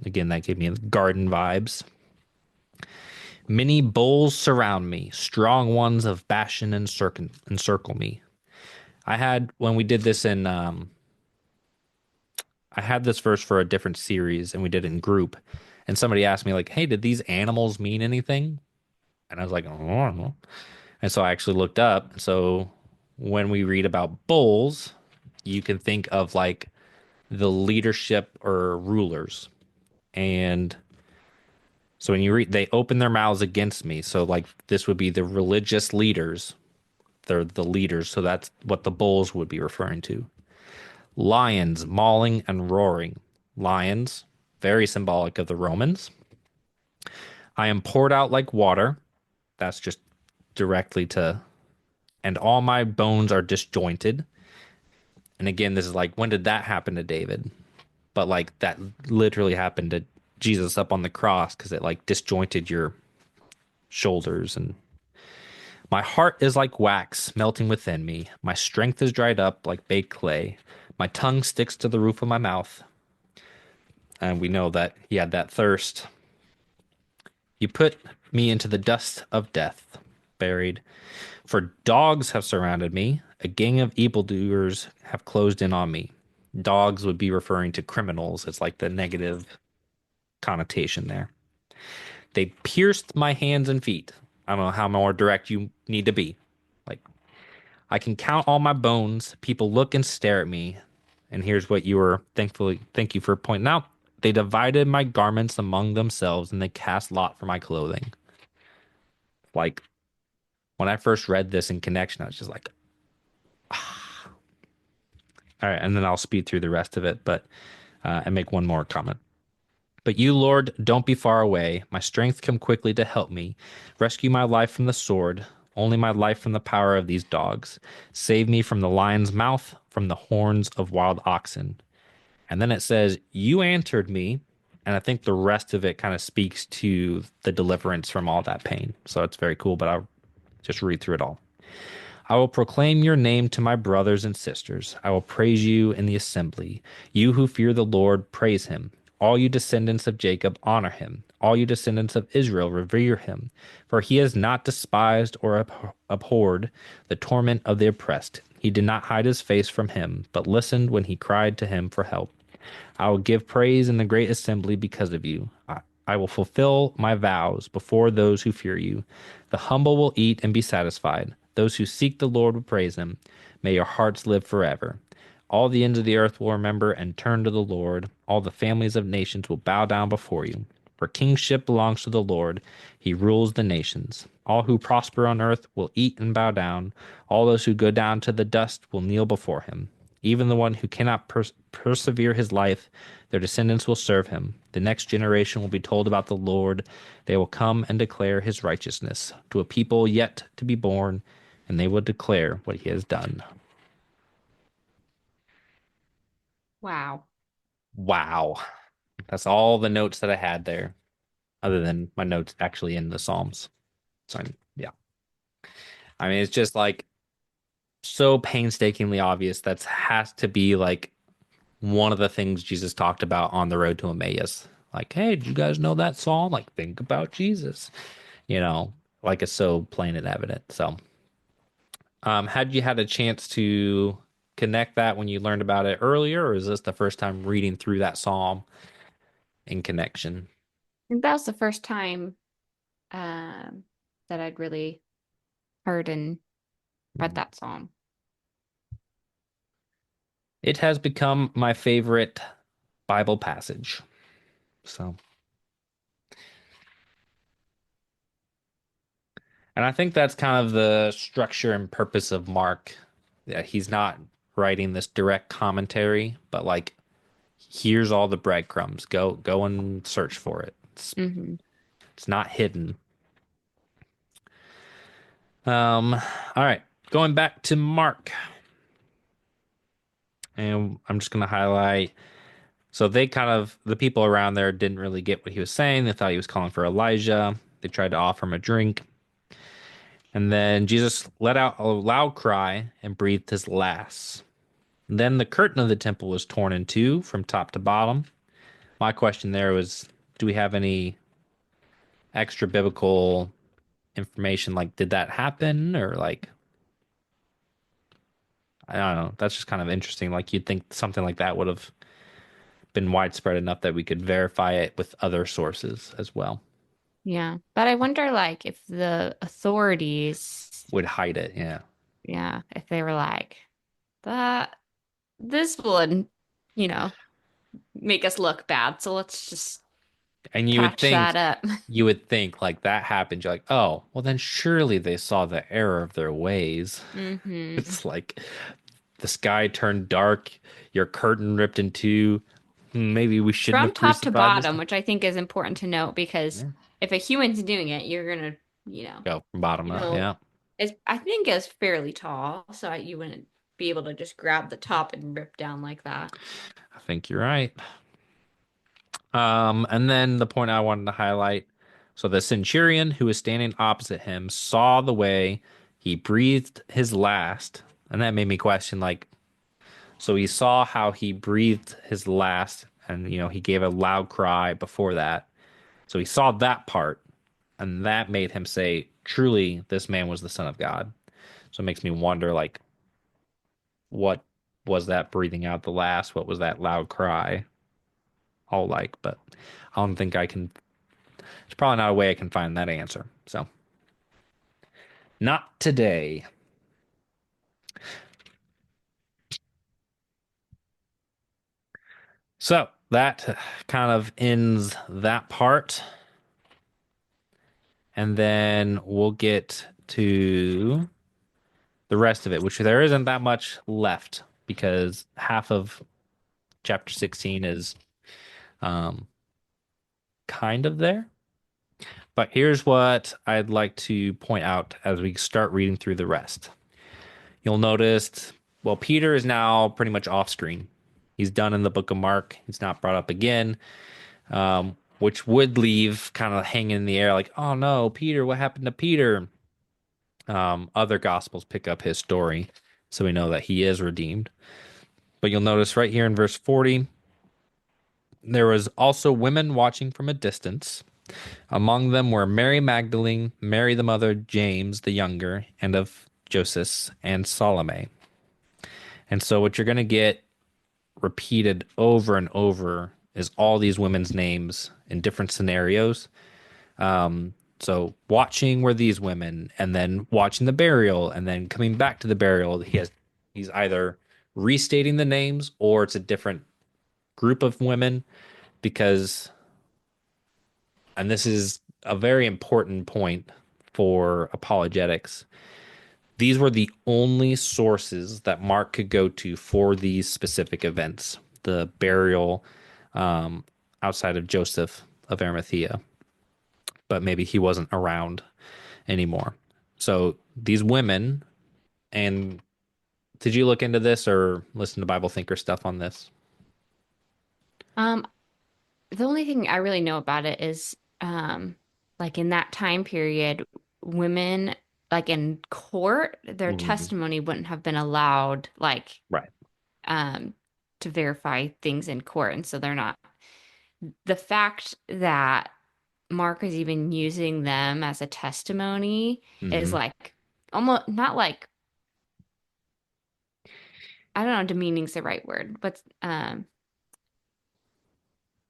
Again, that gave me garden vibes. Many bulls surround me, strong ones of Bashan encircle me. When we did this I had this verse for a different series and we did it in group. And somebody asked me, like, hey, did these animals mean anything? And I was like, oh, I don't know. And so I actually looked up. So when we read about bulls, you can think of like the leadership or rulers. And so when you read, they open their mouths against me. So like this would be the religious leaders. They're the leaders. So that's what the bulls would be referring to. Lions mauling and roaring. Lions, very symbolic of the Romans. I am poured out like water. That's just directly to, and all my bones are disjointed. And again, this is like, when did that happen to David? But like that literally happened to Jesus up on the cross because it like disjointed your shoulders. And my heart is like wax melting within me. My strength is dried up like baked clay. My tongue sticks to the roof of my mouth. And we know that he had that thirst. You put me into the dust of death, buried. For dogs have surrounded me. A gang of evildoers have closed in on me. Dogs would be referring to criminals. It's like the negative connotation there. They pierced my hands and feet. I don't know how more direct you need to be. Like, I can count all my bones. People look and stare at me. And here's what thank you for pointing out. They divided my garments among themselves and they cast lot for my clothing. Like, when I first read this in connection, I was just like, ah. All right. And then I'll speed through the rest of it, but, and make one more comment. But you, Lord, don't be far away. My strength come quickly to help me. Rescue my life from the sword, only my life from the power of these dogs. Save me from the lion's mouth, from the horns of wild oxen. And then it says, "You answered me." And I think the rest of it kind of speaks to the deliverance from all that pain. So it's very cool, but I'll just read through it all. "I will proclaim your name to my brothers and sisters. I will praise you in the assembly. You who fear the Lord, praise him. All you descendants of Jacob, honor him. All you descendants of Israel, revere him. For he has not despised or abhorred the torment of the oppressed. He did not hide his face from him, but listened when he cried to him for help. I will give praise in the great assembly because of you. I will fulfill my vows before those who fear you. The humble will eat and be satisfied. Those who seek the Lord will praise him. May your hearts live forever. All the ends of the earth will remember and turn to the Lord. All the families of nations will bow down before you. For kingship belongs to the Lord. He rules the nations. All who prosper on earth will eat and bow down. All those who go down to the dust will kneel before him. Even the one who cannot persevere his life, their descendants will serve him. The next generation will be told about the Lord. They will come and declare his righteousness to a people yet to be born, and they will declare what he has done. Wow. Wow. That's all the notes that I had there, other than my notes actually in the Psalms. So, yeah. I mean, it's just like so painstakingly obvious. That has to be like one of the things Jesus talked about on the road to Emmaus. Like, hey, did you guys know that psalm? Like, think about Jesus. You know, like it's so plain and evident. So, had you had a chance to connect that when you learned about it earlier, or is this the first time reading through that psalm in connection? And that was the first time that I'd really heard and read that song. It has become my favorite Bible passage. So, and I think that's kind of the structure and purpose of Mark. That he's not writing this direct commentary, but like here's all the breadcrumbs. Go and search for it. Hmm. It's not hidden. All right. Going back to Mark. And I'm just gonna highlight. So they kind of the people around there didn't really get what he was saying. They thought he was calling for Elijah. They tried to offer him a drink. And then Jesus let out a loud cry and breathed his last. Then the curtain of the temple was torn in two from top to bottom. My question there was, do we have any extra biblical information? Like, did that happen? Or like, I don't know. That's just kind of interesting. Like, you'd think something like that would have been widespread enough that we could verify it with other sources as well. Yeah. But I wonder, like, if the authorities, Would hide it, yeah. yeah, if they were like, that this would, you know, make us look bad. So let's just And patch that up. you would think like that happened. You're like, oh, well then surely they saw the error of their ways. Hmm. It's like the sky turned dark, your curtain ripped in two. Maybe we shouldn't From have top to crucified this bottom, guy. which I think is important to note because Yeah. if a human's doing it, you're gonna, Go from bottom up, it'll, yeah. I think it's fairly tall, so you wouldn't be able to just grab the top and rip down like that. I think you're right. And then the point I wanted to highlight. So the centurion who was standing opposite him saw the way he breathed his last, and that made me question like, so he saw how he breathed his last, and he gave a loud cry before that. So he saw that part, and that made him say, truly, this man was the Son of God. So it makes me wonder, like, what was that breathing out the last? What was that loud cry all like? But I don't think I can. There's probably not a way I can find that answer. So, not today. So that kind of ends that part. And then we'll get to the rest of it, which there isn't that much left because half of chapter 16 is um, kind of there. But here's what I'd like to point out as we start reading through the rest. You'll notice, well, Peter is now pretty much off screen. He's done in the book of Mark. He's not brought up again, which would leave kind of hanging in the air like, oh no, Peter, what happened to Peter? Other gospels pick up his story, so we know that he is redeemed. But you'll notice right here in verse 40, there was also women watching from a distance. Among them were Mary Magdalene, Mary the mother of James the younger, and of Joseph, and Salome. And so what you're going to get repeated over and over is all these women's names in different scenarios. So watching were these women, and then watching the burial, and then coming back to the burial. He's either restating the names or it's a different group of women because, and this is a very important point for apologetics. These were the only sources that Mark could go to for these specific events, the burial um, outside of Joseph of Arimathea, but maybe he wasn't around anymore. So these women, and did you look into this or listen to Bible Thinker stuff on this? Um, the only thing I really know about it is like in that time period, women like in court, their Mhm. testimony wouldn't have been allowed Right. um to verify things in court. And so they're not the fact that Mark is even using them as a testimony is Hmm. like almost not like I don't know, demeaning's the right word, but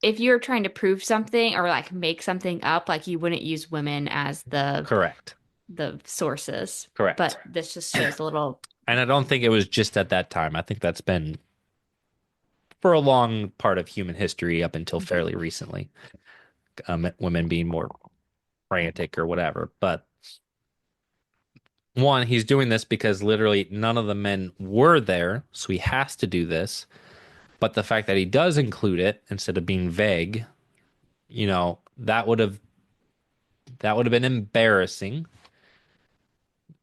if you're trying to prove something or like make something up, like you wouldn't use women as Correct. the sources. Correct. But this just shows a little. And I don't think it was just at that time. I think that's been for a long part of human history up until fairly recently, women being more frantic or whatever. But one, he's doing this because literally none of the men were there, so he has to do this. But the fact that he does include it instead of being vague, that would have been embarrassing.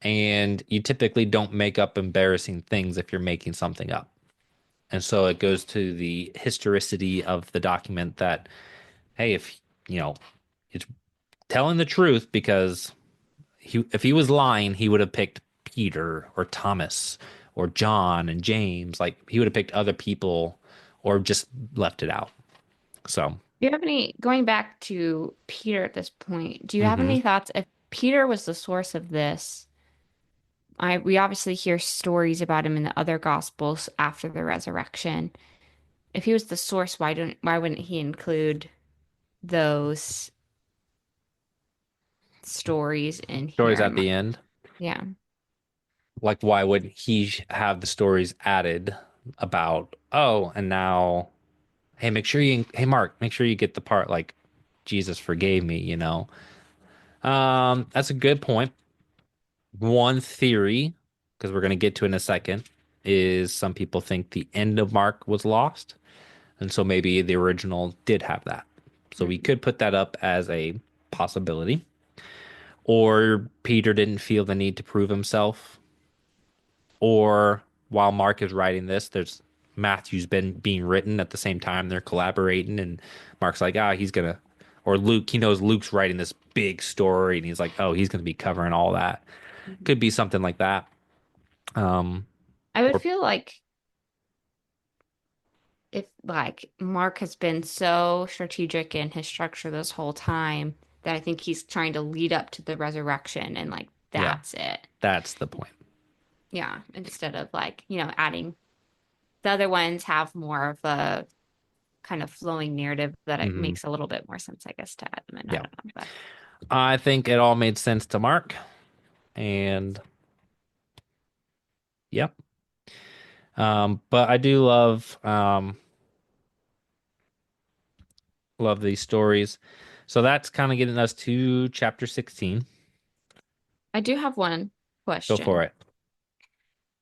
And you typically don't make up embarrassing things if you're making something up. And so it goes to the historicity of the document that, hey, if it's telling the truth because if he was lying, he would have picked Peter or Thomas or John and James. Like he would have picked other people or just left it out. So, Do you have any, going back to Peter at this point, do you have mhm. any thoughts if Peter was the source of this? We obviously hear stories about him in the other gospels after the resurrection. If he was the source, why wouldn't he include those stories in Stories here? at the end. Yeah. Like, why wouldn't he have the stories added about, oh, and now, hey, hey, Mark, make sure you get the part like Jesus forgave me? That's a good point. One theory, because we're going to get to it in a second, is some people think the end of Mark was lost. And so maybe the original did have that. So we Mhm. could put that up as a possibility. Or Peter didn't feel the need to prove himself. Or while Mark is writing this, there's Matthew's been being written at the same time. They're collaborating, and Mark's like, he's gonna, or Luke, he knows Luke's writing this big story, and he's like, oh, he's gonna be covering all that. Mhm. Could be something like that. Um, I would or feel like if like Mark has been so strategic in his structure this whole time that I think he's trying to lead up to the resurrection and like yeah, that's it. that's the point. Yeah, instead of like, adding the other ones have more of a kind of flowing narrative that it Hmm. makes a little bit more sense, I guess, to add them in. I Yeah, don't know, but I think it all made sense to Mark, and yep. But I do love these stories. So that's kind of getting us to chapter 16. I do have one Go for question. it.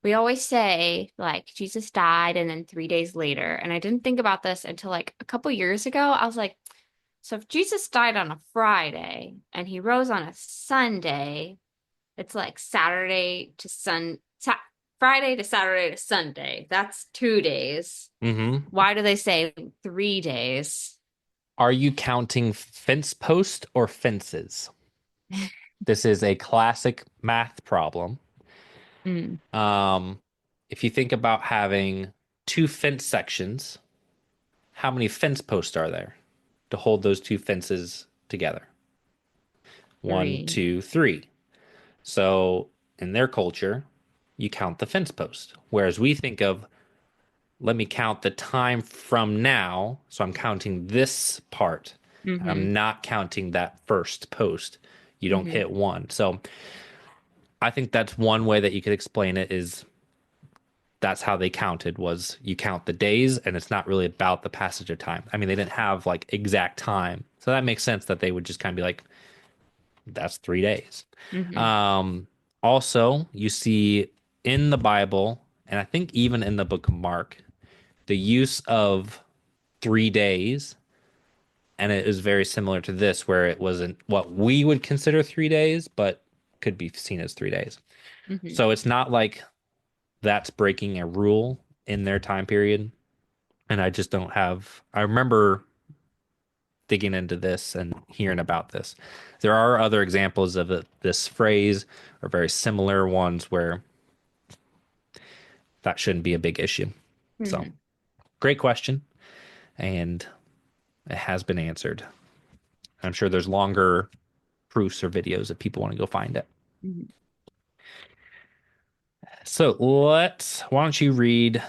We always say like Jesus died and then 3 days later, and I didn't think about this until like a couple years ago. I was like, so if Jesus died on a Friday and he rose on a Sunday, it's like Saturday to Friday to Saturday to Sunday. That's 2 days. Mm-hmm. Why do they say 3 days? Are you counting fence post or fences? This is a classic math problem. Mm, Um, if you think about having two fence sections, how many fence posts are there to hold those two fences together? One, 3. two, three. So in their culture, you count the fence post. Whereas we think of, let me count the time from now. So I'm counting this part. And Mm-hmm. I'm not counting that first post. You don't Mm-hmm. hit one. So I think that's one way that you could explain it is that's how they counted was you count the days and it's not really about the passage of time. I mean, they didn't have like exact time. So that makes sense that they would just kind of be like, that's 3 days. Mm-hmm. Um, Also, you see in the Bible, and I think even in the book of Mark, the use of 3 days. And it is very similar to this, where it wasn't what we would consider 3 days, but could be seen as 3 days. Mm-hmm. So it's not like that's breaking a rule in their time period. And I just don't have, I remember digging into this and hearing about this. There are other examples of this phrase or very similar ones where that shouldn't be a big issue. So, Mm-hmm. great question. And it has been answered. I'm sure there's longer proofs or videos if people want to go find it. Mm-hmm. So why don't you read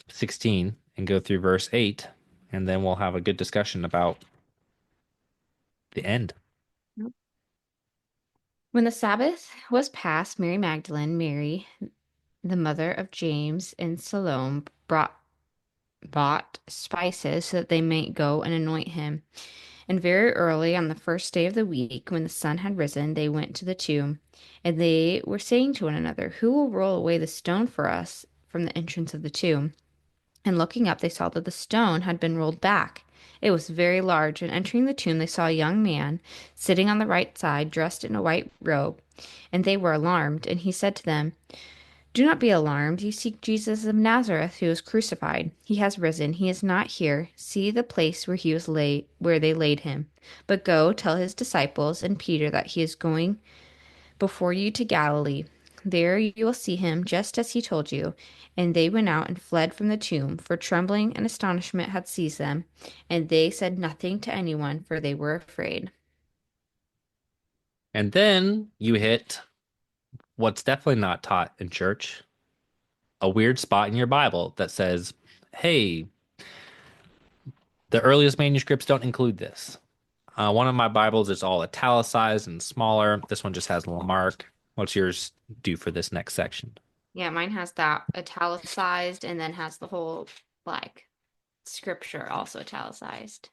16 and go through verse 8, and then we'll have a good discussion about the end. When the Sabbath was past, Mary Magdalene, Mary, the mother of James, and Salome bought spices so that they might go and anoint him. And very early on the first day of the week, when the sun had risen, they went to the tomb. And they were saying to one another, who will roll away the stone for us from the entrance of the tomb? And looking up, they saw that the stone had been rolled back. It was very large, and entering the tomb, they saw a young man sitting on the right side, dressed in a white robe. And they were alarmed. And he said to them, do not be alarmed. You seek Jesus of Nazareth, who was crucified. He has risen. He is not here. See the place where he was laid, where they laid him. But go tell his disciples and Peter that he is going before you to Galilee. There you will see him, just as he told you. And they went out and fled from the tomb, for trembling and astonishment had seized them. And they said nothing to anyone, for they were afraid. And then you hit what's definitely not taught in church, a weird spot in your Bible that says, hey, the earliest manuscripts don't include this. One of my Bibles is all italicized and smaller. This one just has a little mark. What's yours do for this next section? Yeah, mine has that italicized and then has the whole like scripture also italicized.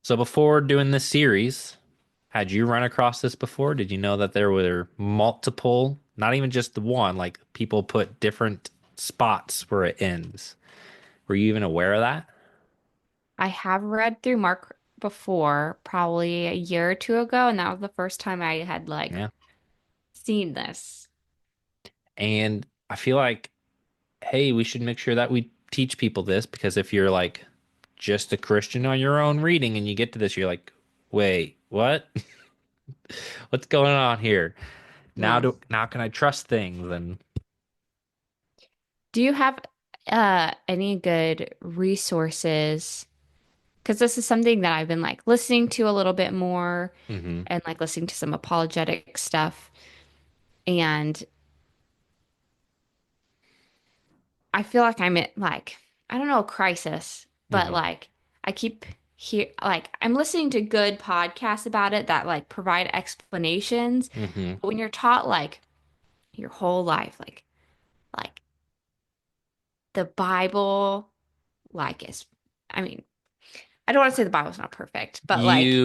So before doing this series, had you run across this before? Did you know that there were multiple, not even just the one, like people put different spots where it ends? Were you even aware of that? I have read through Mark before, probably a year or two ago, and that was the first time I had like Yeah. seen this. And I feel like, hey, we should make sure that we teach people this because if you're like just a Christian on your own reading and you get to this, you're like, wait, what? What's going on here? Yes. Now can I trust things? And Do you have any good resources? Because this is something that I've been like listening to a little bit more hmm and like listening to some apologetic stuff. And I feel like I'm at like, I don't know, a crisis, but hmm like I keep here, like I'm listening to good podcasts about it that like provide explanations. hmm But when you're taught like your whole life, like the Bible, like is, I mean, I don't want to say the Bible's not perfect, but like,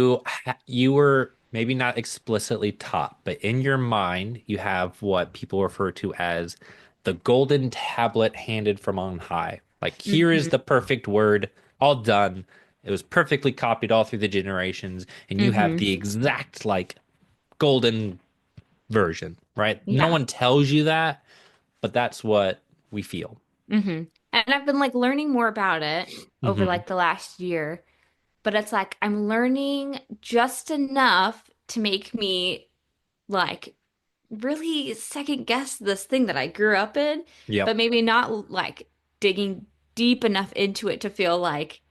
you were maybe not explicitly taught, but in your mind, you have what people refer to as the golden tablet handed from on high. Like, here is hmm the perfect word, all done. It was perfectly copied all through the generations, and you have hmm the exact, like, golden version, right? No yeah, one tells you that, but that's what we feel. hmm And I've been like learning more about it over Hmm. like the last year, but it's like I'm learning just enough to make me like really second guess this thing that I grew up in, Yep. but maybe not like digging deep enough into it to feel like,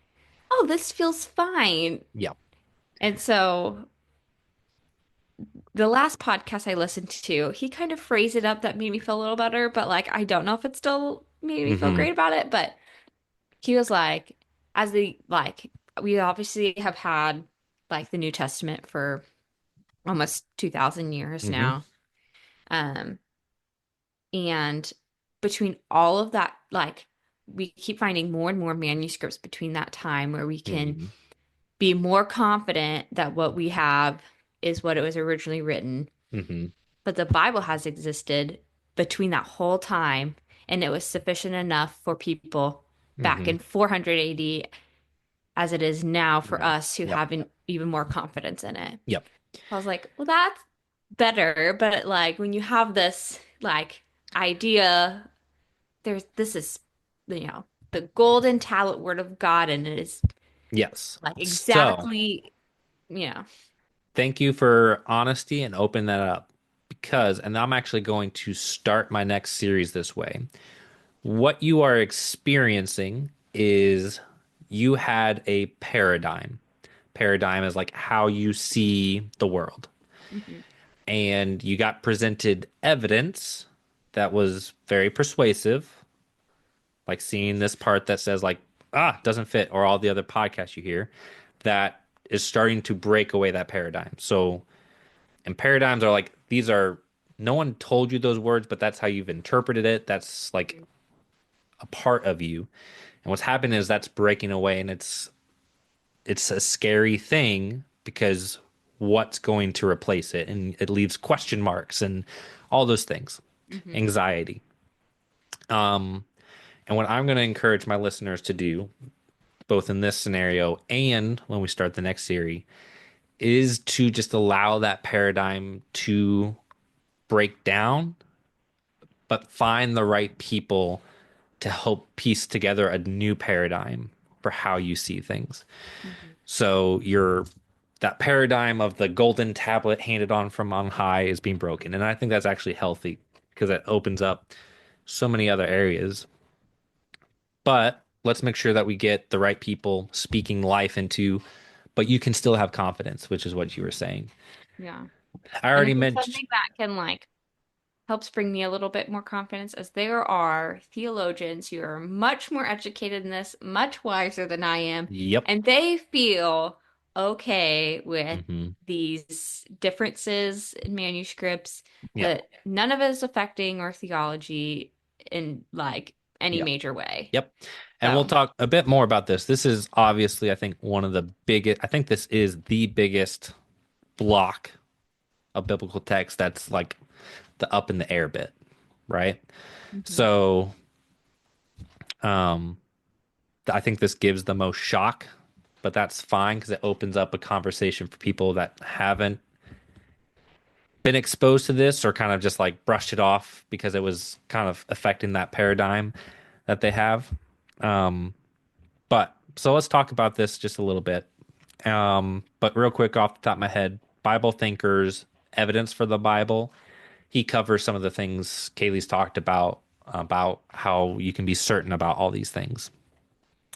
oh, this feels fine. Yep. And so the last podcast I listened to, he kind of phrased it up that made me feel a little better, but like I don't know if it still made me feel Hmm. great about it. But he was like, as the like we obviously have had like the New Testament for almost 2000 years Hmm. now. Um, and between all of that, like we keep finding more and more manuscripts between that time where we can Hmm. be more confident that what we have is what it was originally written. Hmm. But the Bible has existed between that whole time, and it was sufficient enough for people back Hmm. in 400 AD as it is now for Yeah. us who Yep. have even more confidence in it. Yep. I was like, well, that's better. But like when you have this like idea, this is, the golden tablet word of God, and it is Yes. like So exactly, you know. thank you for honesty and open that up because, and I'm actually going to start my next series this way. What you are experiencing is you had a paradigm. Paradigm is like how you see the world. Mhm. And you got presented evidence that was very persuasive, like seeing this part that says like, doesn't fit, or all the other podcasts you hear that is starting to break away that paradigm. So, and paradigms are like, these are, no one told you those words, but that's how you've interpreted it. That's like a part of you. And what's happened is that's breaking away, and it's a scary thing because what's going to replace it? And it leaves question marks and all those things, Mhm. anxiety. Um, and what I'm going to encourage my listeners to do, both in this scenario and when we start the next series, is to just allow that paradigm to break down, but find the right people to help piece together a new paradigm for how you see things. Mhm. So you're that paradigm of the golden tablet handed on from on high is being broken. And I think that's actually healthy because it opens up so many other areas. But let's make sure that we get the right people speaking life into, but you can still have confidence, which is what you were saying. Yeah. I And I already think mentioned, something that can like helps bring me a little bit more confidence as there are theologians who are much more educated in this, much wiser than I am, yep. and they feel okay with Hmm. these differences in manuscripts, Yep. that none of it is affecting our theology in like any Yep. major way. Yep. And we'll So, talk a bit more about this. This is obviously, I think, one of the biggest, I think this is the biggest block of biblical text that's like the up in the air bit, right? mhm. So, um, I think this gives the most shock, but that's fine because it opens up a conversation for people that haven't been exposed to this or kind of just like brushed it off because it was kind of affecting that paradigm that they have. Um, but so let's talk about this just a little bit. But real quick off the top of my head, Bible thinkers, evidence for the Bible. He covers some of the things Kaylee's talked about how you can be certain about all these things.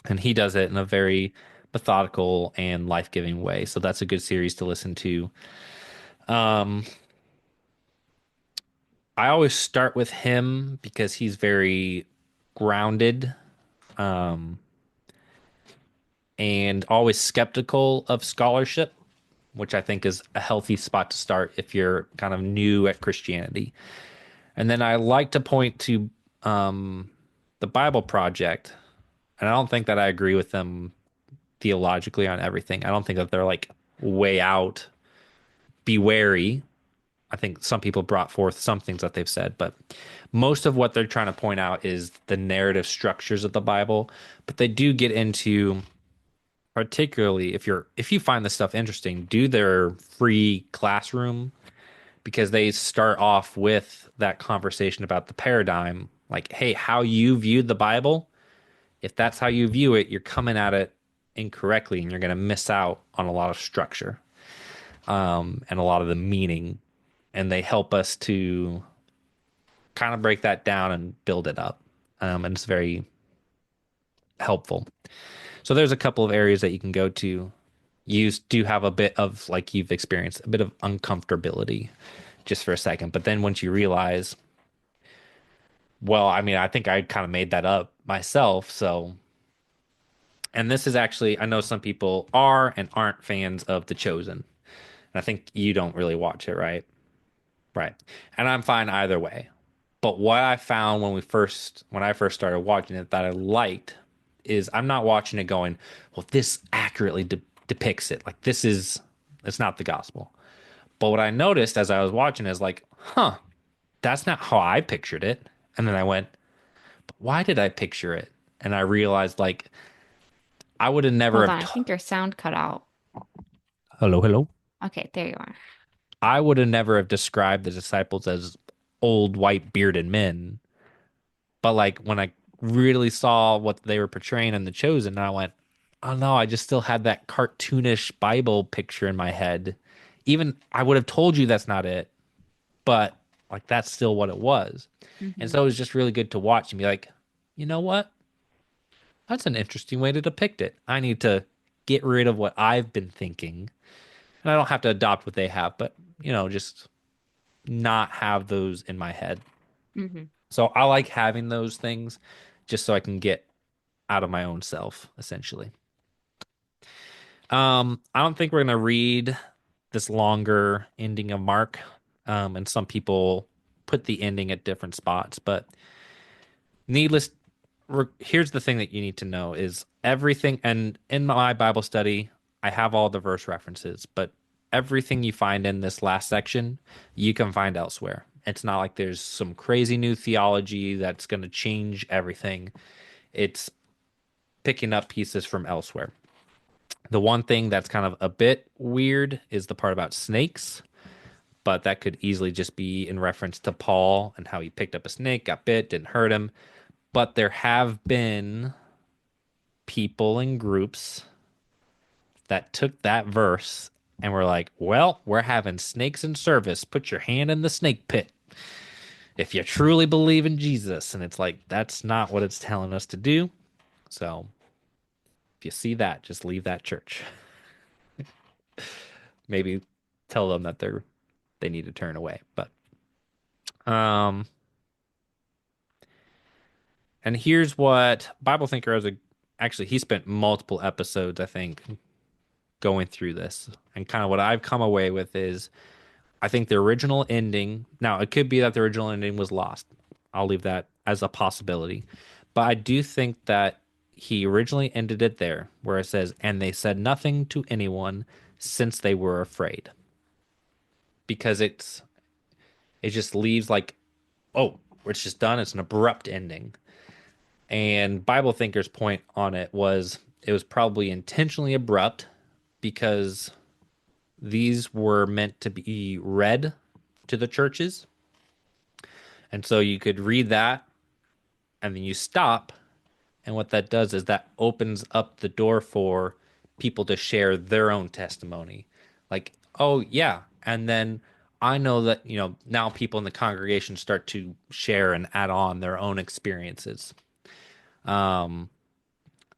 And he does it in a very methodical and life-giving way. So that's a good series to listen to. Um, I always start with him because he's very grounded, um, and always skeptical of scholarship, which I think is a healthy spot to start if you're kind of new at Christianity. And then I like to point to um, the Bible Project, and I don't think that I agree with them theologically on everything. I don't think that they're like way out. Be wary. I think some people brought forth some things that they've said, but most of what they're trying to point out is the narrative structures of the Bible. But they do get into, particularly if you find this stuff interesting, do their free classroom because they start off with that conversation about the paradigm, like, hey, how you viewed the Bible, if that's how you view it, you're coming at it incorrectly and you're going to miss out on a lot of structure, and a lot of the meaning. And they help us to kind of break that down and build it up. And it's very helpful. So there's a couple of areas that you can go to. You do have a bit of, like you've experienced, a bit of uncomfortability just for a second. But then once you realize, well, I mean, I think I kind of made that up myself. So, and this is actually, I know some people are and aren't fans of The Chosen. And I think you don't really watch it, right? Right. And I'm fine either way. But what I found when I first started watching it that I liked is I'm not watching it going, well, this accurately depicts it. Like it's not the gospel. But what I noticed as I was watching is like, huh, that's not how I pictured it. And then I went, but why did I picture it? And I realized like I would have never Hold have on, I think your sound cut out. hello, hello. Okay, there you are. I would have never have described the disciples as old white bearded men. But like when I really saw what they were portraying in The Chosen, I went, oh no, I just still had that cartoonish Bible picture in my head. Even I would have told you that's not it, but like that's still what it was. And Hmm. so it was just really good to watch and be like, you know what? That's an interesting way to depict it. I need to get rid of what I've been thinking. And I don't have to adopt what they have, but just not have those in my head. Hmm. So I like having those things just so I can get out of my own self, essentially. I don't think we're gonna read this longer ending of Mark. And some people put the ending at different spots, but needless, here's the thing that you need to know is everything, and in my Bible study, I have all the verse references, but everything you find in this last section, you can find elsewhere. It's not like there's some crazy new theology that's going to change everything. It's picking up pieces from elsewhere. The one thing that's kind of a bit weird is the part about snakes, but that could easily just be in reference to Paul and how he picked up a snake, got bit, didn't hurt him. But there have been people and groups that took that verse and were like, well, we're having snakes in service. Put your hand in the snake pit if you truly believe in Jesus. And it's like, that's not what it's telling us to do. So if you see that, just leave that church. Maybe tell them that they need to turn away. But um and here's what Bible Thinker has actually he spent multiple episodes, I think, going through this. And kind of what I've come away with is I think the original ending, now it could be that the original ending was lost. I'll leave that as a possibility. But I do think that he originally ended it there where it says, and they said nothing to anyone since they were afraid. Because it just leaves like, oh, it's just done. It's an abrupt ending. And Bible Thinker's point on it was probably intentionally abrupt because these were meant to be read to the churches. And so you could read that and then you stop. And what that does is that opens up the door for people to share their own testimony. Like, oh, yeah. And then I know that, now people in the congregation start to share and add on their own experiences. Um,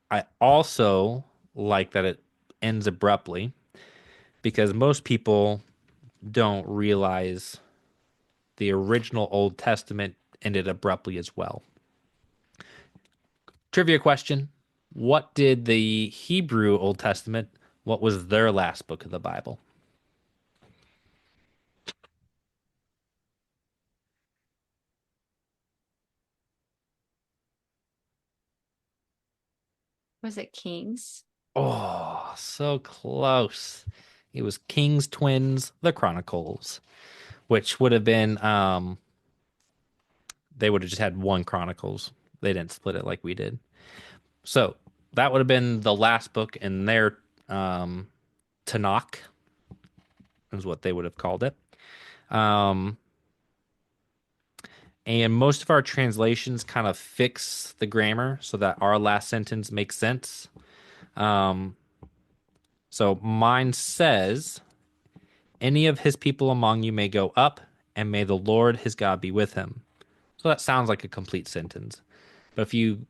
I also like that it ends abruptly because most people don't realize the original Old Testament ended abruptly as well. Trivia question. What did the Hebrew Old Testament, what was their last book of the Bible? Was it Kings? Oh, so close. It was King's Twins, The Chronicles, which would have been, they would have just had one Chronicles. They didn't split it like we did. So that would have been the last book in their Tanakh, is what they would have called it. Um, and most of our translations kind of fix the grammar so that our last sentence makes sense. Um, so mine says, any of his people among you may go up, and may the Lord his God be with him. So that sounds like a complete sentence. But if you,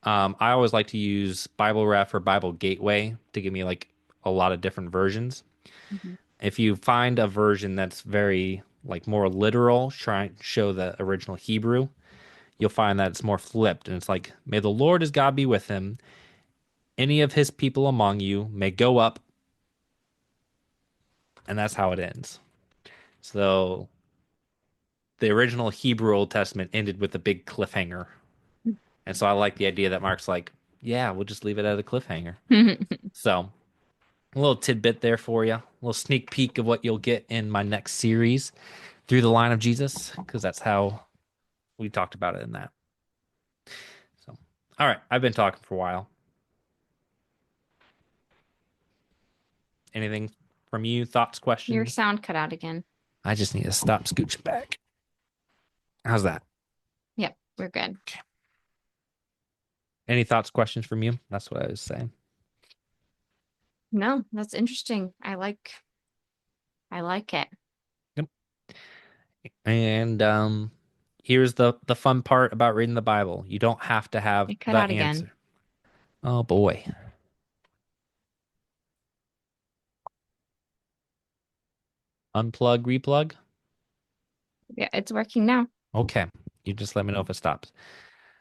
I always like to use Bible Ref or Bible Gateway to give me like a lot of different versions. Mhm. If you find a version that's very like more literal, try and show the original Hebrew, you'll find that it's more flipped. And it's like, may the Lord his God be with him. Any of his people among you may go up. And that's how it ends. So the original Hebrew Old Testament ended with a big cliffhanger. And so I like the idea that Mark's like, yeah, we'll just leave it at a cliffhanger. So a little tidbit there for you, a little sneak peek of what you'll get in my next series, Through the Line of Jesus, because that's how we talked about it in that. So, all right, I've been talking for a while. Anything from you? Thoughts, Your questions? sound cut out again. I just need to stop scooching back. How's that? Yep, we're good. Any thoughts, questions from you? That's what I was saying. No, that's interesting. I like it. Yep. And here's the fun part about reading the Bible. You don't have to have It cut the out again. answer. Oh boy. Unplug, replug. Yeah, it's working now. Okay. You just let me know if it stops.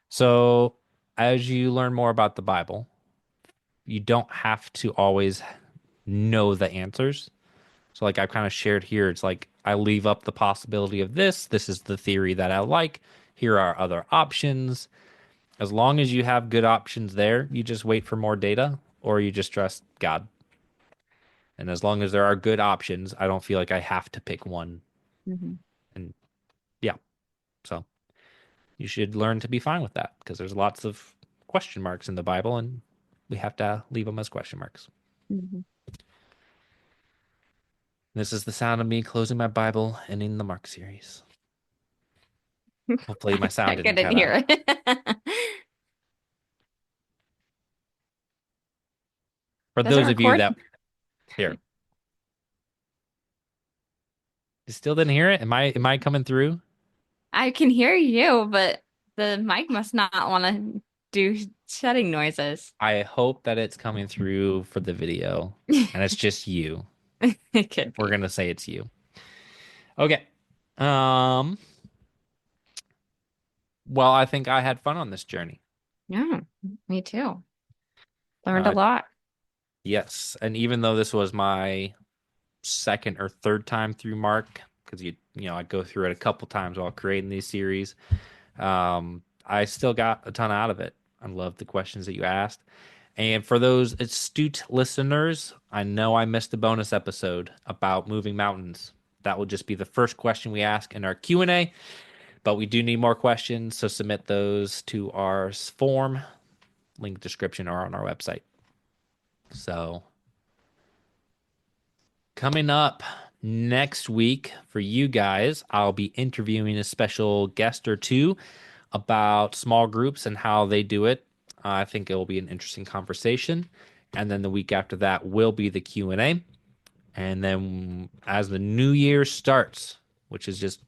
So, as you learn more about the Bible, you don't have to always know the answers. So, like I've kind of shared here, it's like I leave up the possibility of this. This is the theory that I like. Here are other options. As long as you have good options there, you just wait for more data or you just trust God. And as long as there are good options, I don't feel like I have to pick one. Hmm. And yeah, so you should learn to be fine with that because there's lots of question marks in the Bible and we have to leave them as question marks. Hmm. This is the sound of me closing my Bible and in the Mark series. Hopefully, my I sound didn't couldn't cut out. hear it. For Does it those of you record? that here, you still didn't hear it? Am I coming through? I can hear you, but the mic must not want to do shutting noises. I hope that it's coming through for the video and it's just you. It could We're be. gonna say it's you. Okay. Um, well, I think I had fun on this journey. Yeah, me too. Learned a Uh, lot. yes, and even though this was my second or third time through Mark, because I go through it a couple times while creating these series, I still got a ton out of it. I love the questions that you asked. And for those astute listeners, I know I missed a bonus episode about moving mountains. That will just be the first question we ask in our Q&A, but we do need more questions, so submit those to our form, link description or on our website. So, coming up next week for you guys, I'll be interviewing a special guest or two about small groups and how they do it. I think it will be an interesting conversation. And then the week after that will be the Q&A. And then as the new year starts, which is just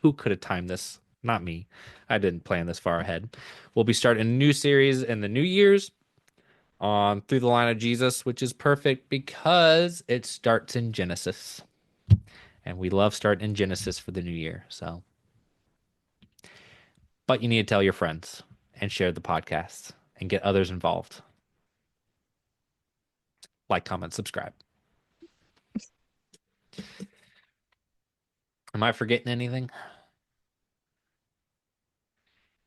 who could have timed this? Not me. I didn't plan this far ahead. We'll be starting a new series in the New Year's on Through the Line of Jesus, which is perfect because it starts in Genesis. And we love starting in Genesis for the new year. So, but you need to tell your friends and share the podcast and get others involved. Like, comment, subscribe. Am I forgetting anything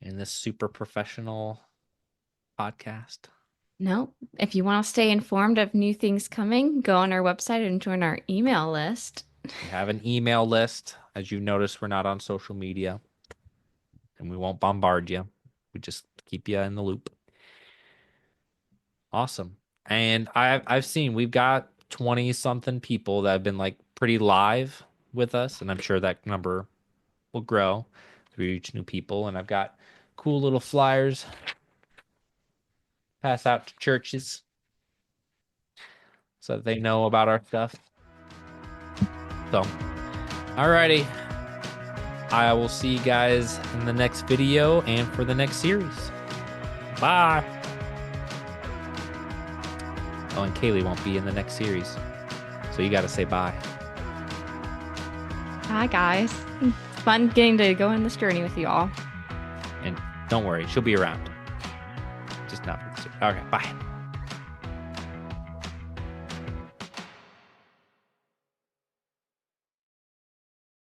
in this super professional podcast? No, if you want to stay informed of new things coming, go on our website and join our email list. We have an email list. As you've noticed, we're not on social media and we won't bombard you. We just keep you in the loop. Awesome. And I've seen we've got 20 something people that have been like pretty live with us, and I'm sure that number will grow as we reach new people. And I've got cool little flyers pass out to churches so that they know about our stuff. So, alrighty. I will see you guys in the next video and for the next series. Bye. Oh, and Kaylee won't be in the next series. So you got to say bye. Hi, guys. It's fun getting to go on this journey with you all. And don't worry, she'll be around. Just not for the series. Okay, bye.